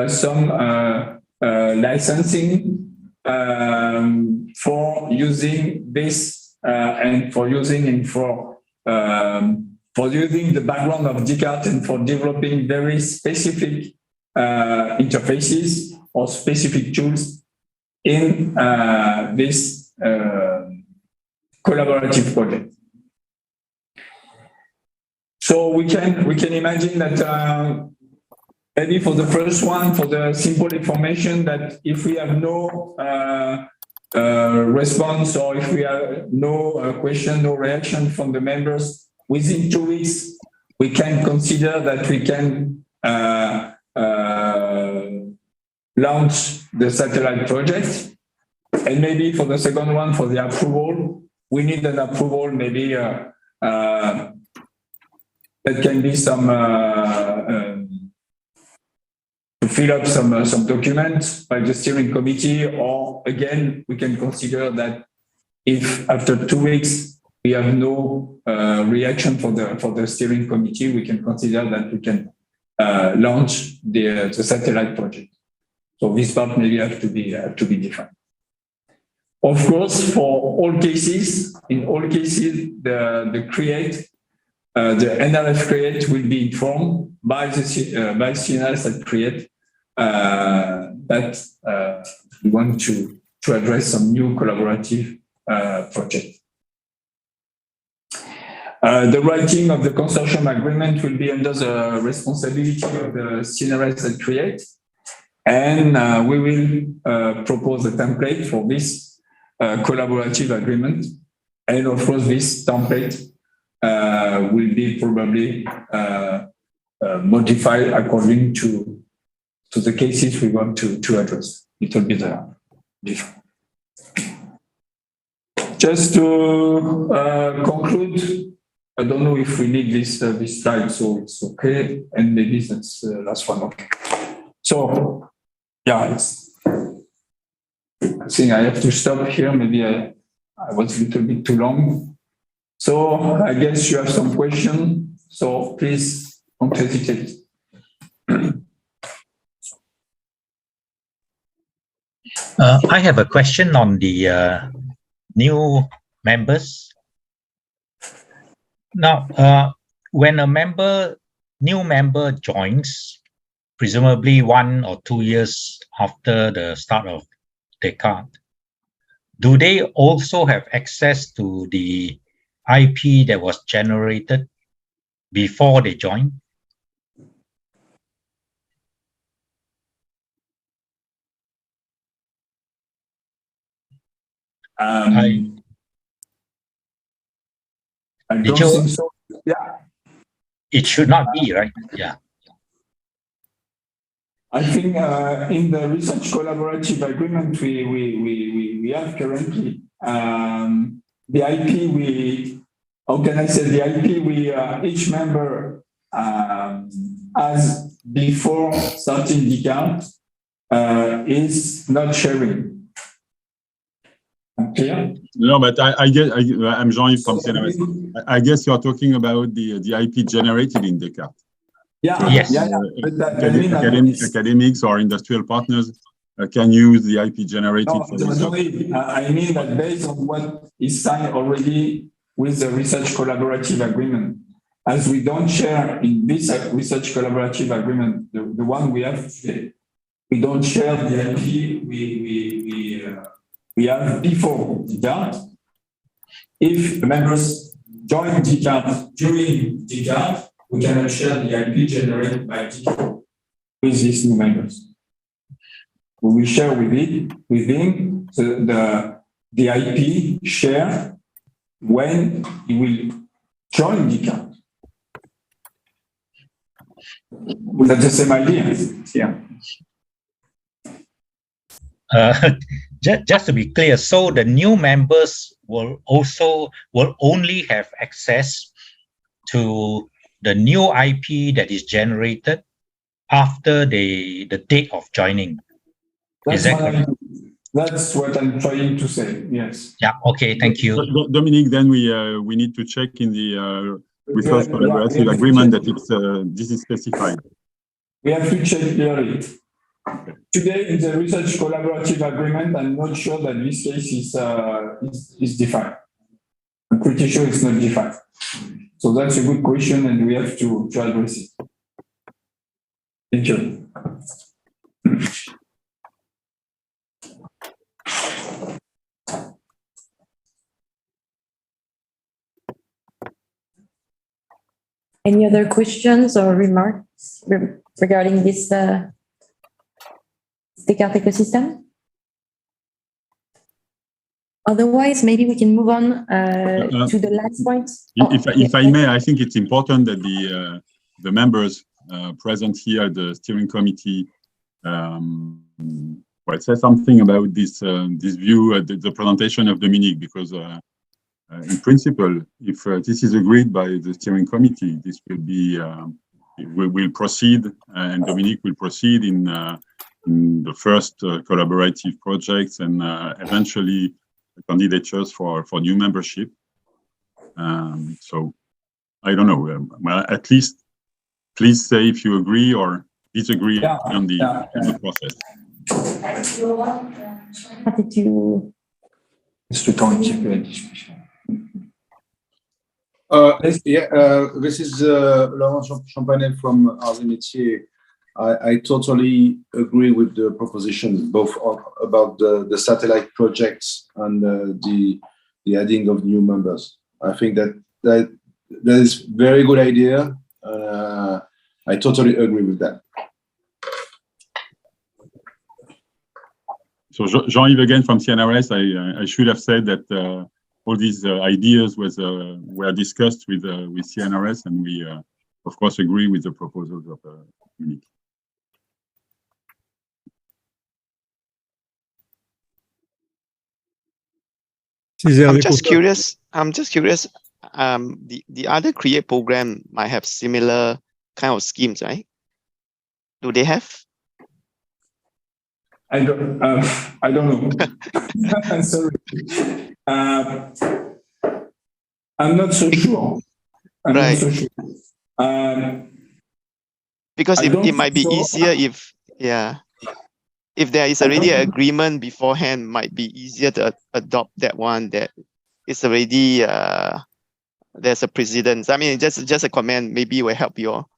B: some licensing for using this and for using the background of Descartes and for developing very specific interfaces or specific tools in this collaborative project. So we can imagine that maybe for the first one, for the simple information, that if we have no response or if we have no question, no reaction from the members within 2 weeks, we can consider that we can launch the satellite project. And maybe for the second one, for the approval, we need an approval, maybe that can be some to fill up some documents by the steering committee, or again, we can consider that if after 2 weeks we have no reaction for the steering committee, we can consider that we can launch the satellite project. So this part maybe have to be different. Of course, for all cases, in all cases, the NRF create will be informed by the CNRS at create that we want to address some new collaborative project. The writing of the consortium agreement will be under the responsibility of the CNRS at create, and we will propose a template for this collaborative agreement, and of course this template will be probably modified according to the cases we want to address. It will be different. Just to conclude, I don't know if we need this slide, so it's okay, and maybe that's the last one. Okay. So yeah, I think I have to stop here. Maybe I was a little bit too long. So I guess you have some questions. So please don't hesitate.
J: I have a question on the new members. Now, when a new member joins, presumably 1 or 2 years after the start of Descartes, do they also have access to the IP that was generated before they join?
B: I don't think so. Yeah.
J: It should not be, right? Yeah.
B: I think in the research collaborative agreement we have currently, the IP the IP each member has before starting Descartes is not sharing. Clear?
O: No, but I guess I'm Jean-Yves from CNRS. I guess you're talking about the IP generated in Descartes.
B: Yeah,
J: yes.
O: Academics or industrial partners can use the IP generated.
B: No, I mean that based on what is signed already with the research collaborative agreement, as we don't share in this research collaborative agreement, the one we have today, we don't share the IP we have before Descartes. If the members join Descartes during Descartes, we cannot share the IP generated by Descartes with these new members. We will share with him the IP share when he will join Descartes. That's the same idea. Yeah.
J: Just to be clear, so the new members will only have access to the new IP that is generated after the date of joining.
B: That's what I'm trying to say. Yes.
J: Yeah. Okay. Thank you,
O: Dominique. Then we need to check in the research collaborative agreement that it's this is specified.
B: We have to check clearly. Today, in the research collaborative agreement, I'm not sure that this case is defined. I'm pretty sure it's not defined. So that's a good question, and we have to address it. Thank you.
A: Any other questions or remarks regarding this Descartes ecosystem? Otherwise, maybe we can move on to the last point.
O: If I may, I think it's important that the members present here at the steering committee say something about this view, the presentation of Dominique, because in principle, if this is agreed by the steering committee, this will be will proceed, and Dominique will proceed in the first collaborative projects and eventually candidatures for new membership. So I don't know. Well, at least please say if you agree or disagree on the process.
P: This is Laurent Champanet from Arts et Métiers. I totally agree with the propositions, both about the satellite projects and the adding of new members. I think that is very good idea. I totally agree with that.
O: So Jean-Yves again from CNRS, I should have said that all these ideas were discussed with CNRS, and we of course agree with the proposals of Unique.
L: I'm just curious. The other CREATE program might have similar kind of schemes, right? Do they have?
B: I don't know. I'm sorry. I'm not so sure. Not so sure.
L: Because it might be easier if there is already an agreement beforehand, might be easier to adopt that one that is already there's a precedence. I mean, just a comment. Maybe it will help you all.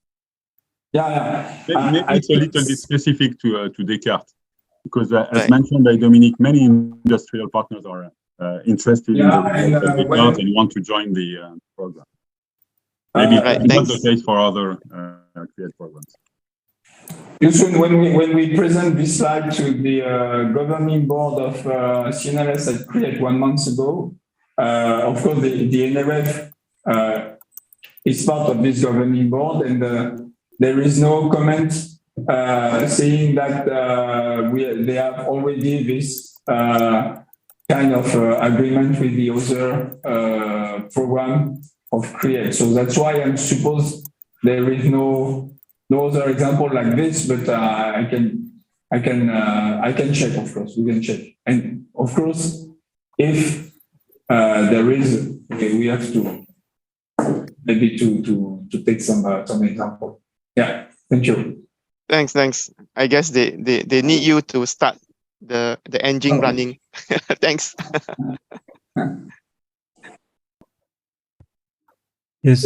O: Maybe it's a little bit specific to Descartes, because as mentioned by Dominique, many industrial partners are interested in the Descartes and want to join the program. Maybe it's not the case for other CREATE programs.
B: When we present this slide to the governing board of CNRS at CREATE 1 month ago, of course the NRF is part of this governing board, and there is no comment saying that they have already this kind of agreement with the other program of CREATE. So that's why I suppose there is no other example like this, but I can check, of course. We can check, and of course, if there is, we have to maybe to take some example. Yeah, thank you.
L: Thanks. I guess they need you to start the engine running. Thanks.
Q: Yes,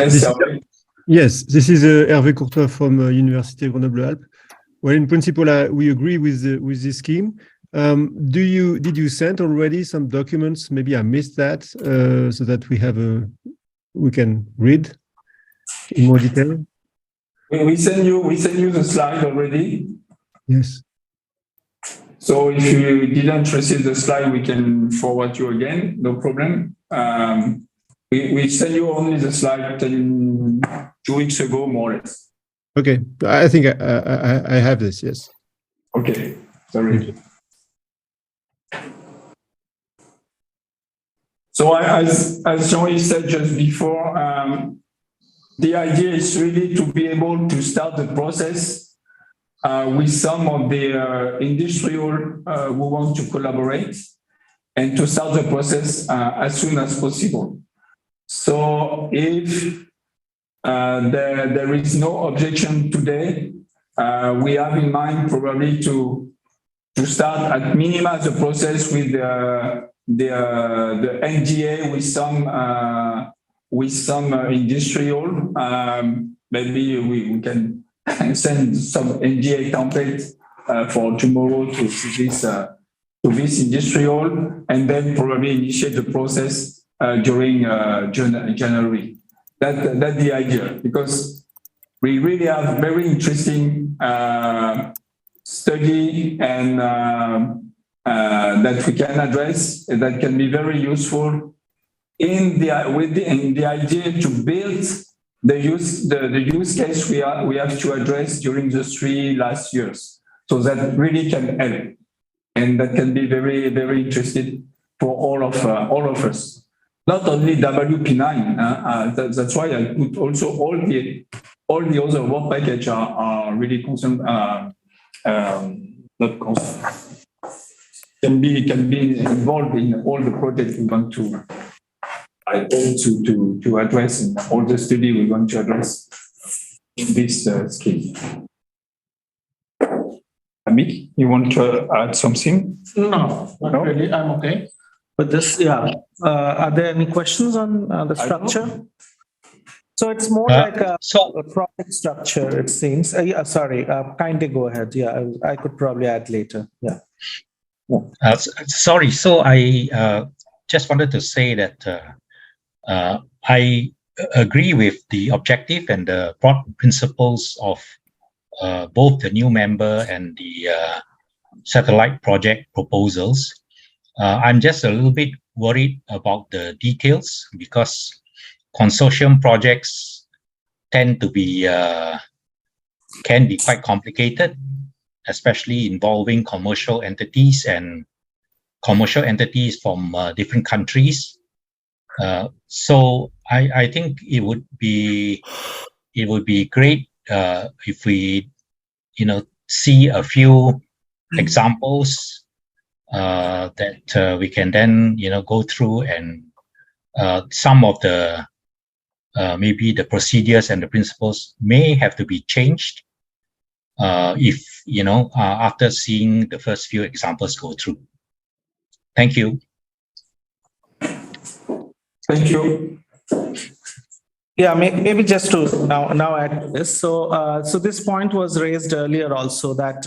Q: this is Hervé Courtois from Université Grenoble-Alpes. Well, in principle, we agree with this scheme. Did you send already some documents? Maybe I missed that, so that we can read in more detail.
B: We send you the slide already.
Q: Yes.
B: So if you didn't receive the slide, we can forward you again. No problem. We sent you only the slide 2 weeks ago, more or less.
Q: Okay, I think I have this. Yes.
B: Okay. Sorry. So as Jean-Yves said just before, the idea is really to be able to start the process with some of the industrial who want to collaborate, and to start the process as soon as possible. So if there is no objection today. We have in mind probably to start at minima the process with the NDA with some industrial. Maybe we can send some NDA template for tomorrow to this industrial, and then probably initiate the process during January. That's the idea, because we really have very interesting study and that we can address, and that can be very useful in the idea to build the use case we have to address during the 3 last years. So that really can help, and that can be very, very interesting for all of us. Not only WP9. That's why I put also all the other work package are really concerned. Not concerned. Can be involved in all the projects we want to address, and all the study we want to address in this scheme. Amit, you want to add something?
M: No, not really. I'm okay. But this, yeah. Are there any questions on the structure? So it's more like a project structure, it seems. Sorry, kindly go ahead. Yeah, I could probably add later. Yeah.
J: Sorry. So I just wanted to say that I agree with the objective and the broad principles of both the new member and the satellite project proposals. I'm just a little bit worried about the details, because consortium projects tend to be can be quite complicated, especially involving commercial entities from different countries. So I think it would be great if we see a few examples that we can then go through, and some of the maybe the procedures and the principles may have to be changed if after seeing the first few examples go through. Thank you.
B: Thank you.
M: Yeah, maybe just to now add to this. So this point was raised earlier also, that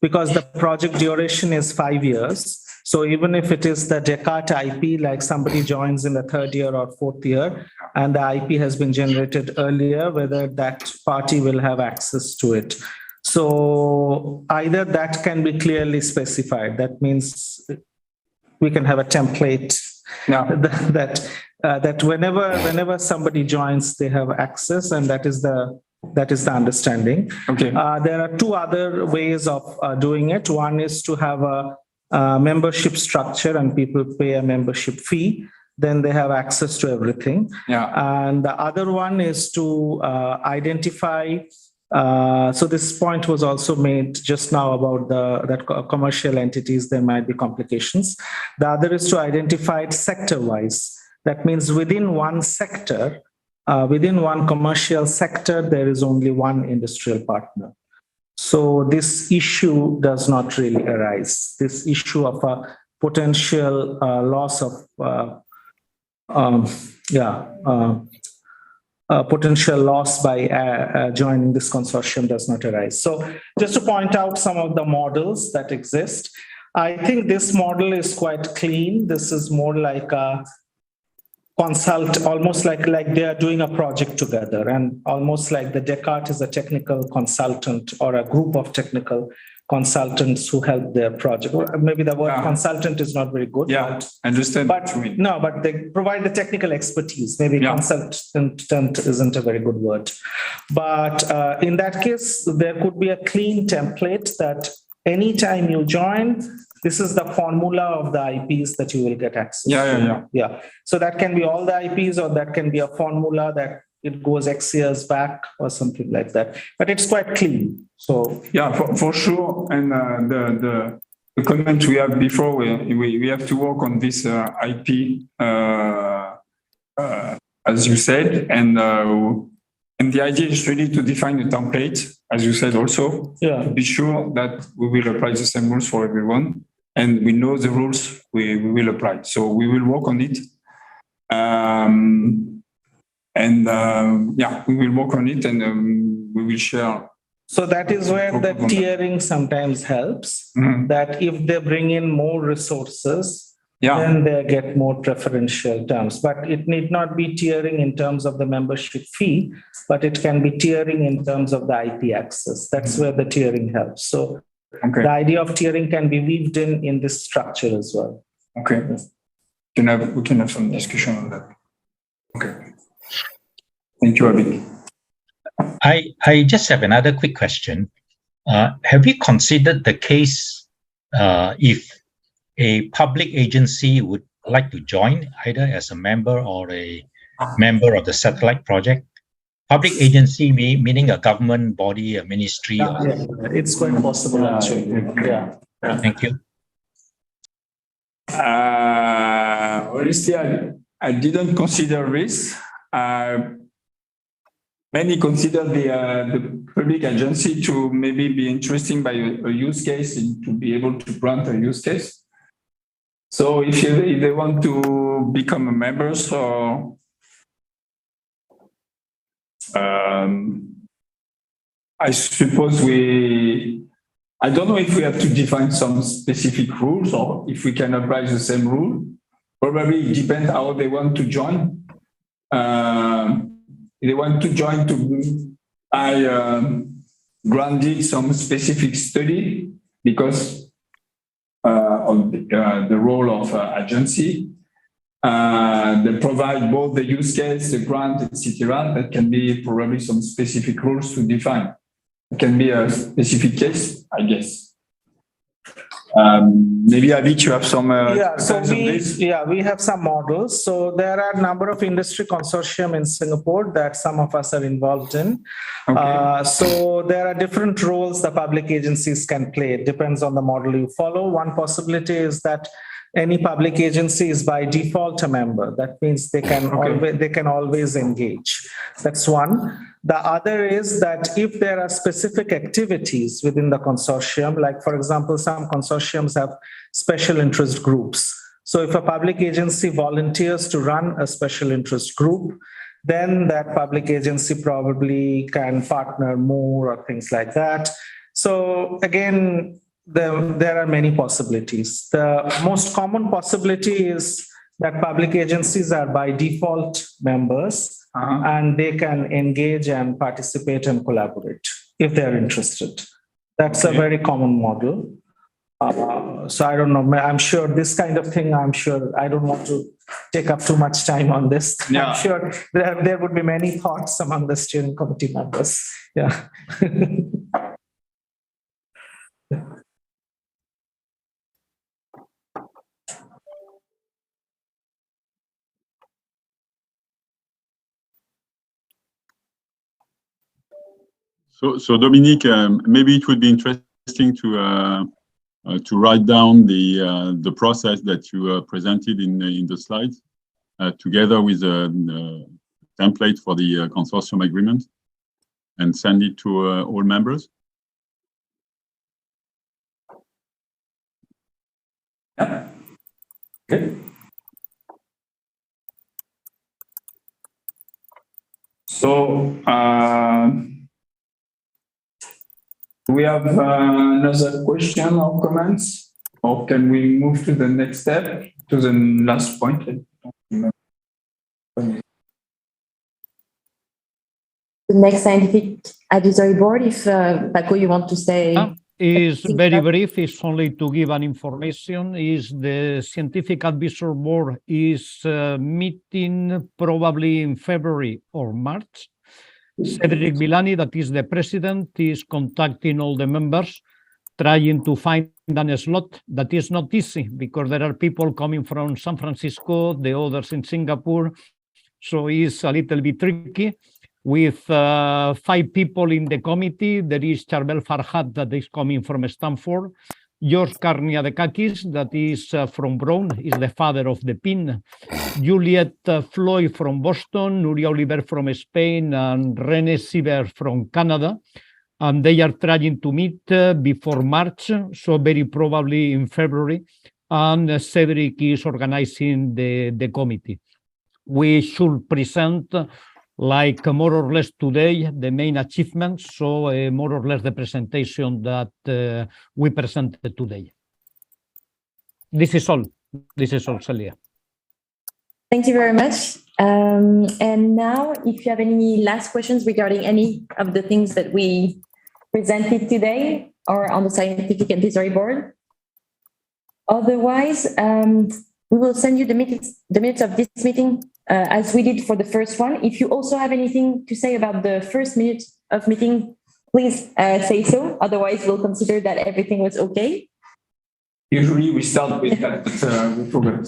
M: because the project duration is 5 years, so even if it is the Descartes IP, like somebody joins in the 3rd year or 4th year, and the IP has been generated earlier, whether that party will have access to it. So either that can be clearly specified. That means we can have a template that whenever somebody joins, they have access, and that is the understanding.
B: Okay.
M: There are 2 other ways of doing it. One is to have a membership structure, and people pay a membership fee. Then they have access to everything.
B: Yeah.
M: And the other one is to identify. So this point was also made just now about that commercial entities, there might be complications. The other is to identify it sector-wise. That means within one sector, within one commercial sector, there is only one industrial partner. So this issue does not really arise. This issue of a potential loss of potential loss by joining this consortium does not arise. So just to point out some of the models that exist, I think this model is quite clean. This is more like a almost like they are doing a project together, and almost like the Descartes is a technical consultant or a group of technical consultants who help their project. Or maybe the word consultant is not very good.
B: Yeah, I understand.
M: But no, but they provide the technical expertise. Maybe consultant isn't a very good word. But in that case, there could be a clean template that anytime you join, this is the formula of the IPs that you will get access to. Yeah. So that can be all the IPs, or that can be a formula that it goes X years back or something like that. But it's quite clean. So
B: yeah, for sure. And the comment we have before, we have to work on this IP, as you said, and And the idea is really to define a template, as you said also,
M: Yeah.
B: to be sure that we will apply the same rules for everyone. And we know the rules we will apply. So we will work on it. Yeah, we will work on it and we will share.
M: So that is where the tiering sometimes helps, that if they bring in more resources, then they get more preferential terms. But it need not be tiering in terms of the membership fee, but it can be tiering in terms of the IP access. That's where the tiering helps. So the idea of tiering can be weaved in this structure as well.
B: Okay. We can have some discussion on that. Okay. Thank you, Abhi.
J: I just have another quick question. Have you considered the case if a public agency would like to join either as a member or a member of the satellite project? Public agency meaning a government body, a ministry.
M: It's quite possible actually. Yeah.
J: Thank you.
B: Honestly, I didn't consider this. Many consider the public agency to maybe be interesting by a use case and to be able to grant a use case. So if they want to become a member, so I suppose I don't know if we have to define some specific rules or if we can apply the same rule. Probably it depends how they want to join. If they want to join I granted some specific study because of the role of agency. They provide both the use case, the grant, etc. That can be probably some specific rules to define. It can be a specific case, I guess. Maybe Avik, you have some.
M: We have some models. So there are a number of industry consortium in Singapore that some of us are involved in.
B: Okay.
M: So there are different roles the public agencies can play. It depends on the model you follow. One possibility is that any public agency is by default a member. That means they can always engage. That's one. The other is that if there are specific activities within the consortium, like for example, some consortiums have special interest groups. So if a public agency volunteers to run a special interest group, then that public agency probably can partner more or things like that. So again, there are many possibilities. The most common possibility is that public agencies are by default members and they can engage and participate and collaborate if they're interested. That's a very common model. So I don't know, I'm sure this kind of thing, I don't want to take up too much time on this.
B: Yeah.
M: I'm sure there would be many thoughts among the steering committee members. Yeah.
O: So Dominique, maybe it would be interesting to write down the process that you presented in the slides, together with a template for the consortium agreement, and send it to all members.
B: Yeah. Okay. So do we have another question or comments, or can we move to the next step, to the last point?
A: The next scientific advisory board, if Paco, you want to say.
I: Is very brief. It's only to give an information. Is the scientific advisory board is meeting probably in February or March. Cedric Villani, that is the president, is contacting all the members, trying to find a slot. That is not easy because there are people coming from San Francisco, the others in Singapore. So it's a little bit tricky. With 5 people in the committee, there is Charbel Farhat that is coming from Stanford. George Karniadakakis, that is from Brown, is the father of the pin. Juliet Floyd from Boston, Nuria Oliver from Spain, and René Sieber from Canada. And they are trying to meet before March, so very probably in February. And Cedric is organizing the committee. We should present like more or less today the main achievements, so more or less the presentation that we presented today. This is all. This is all, Celia.
A: Thank you very much. And now, if you have any last questions regarding any of the things that we presented today or on the scientific advisory board. Otherwise, we will send you the minutes of this meeting as we did for the first one. If you also have anything to say about the first minute of meeting, please say so. Otherwise, we'll consider that everything was okay.
B: Usually we start with that, but we forgot.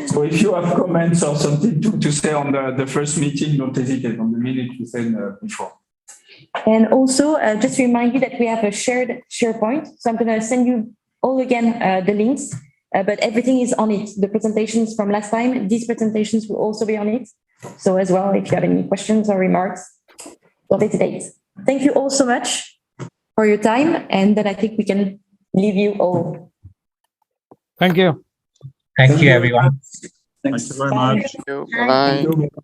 B: So if you have comments or something to say on the first meeting, don't hesitate on the minute you said before.
A: And also, just to remind you that we have a shared SharePoint. So I'm going to send you all again the links, but everything is on it. The presentations from last time, these presentations will also be on it. So as well, if you have any questions or remarks, don't hesitate. Thank you all so much for your time. And then I think we can leave you all.
I: Thank you.
J: Thank you, everyone.
O: Thank you very much.
L: Bye.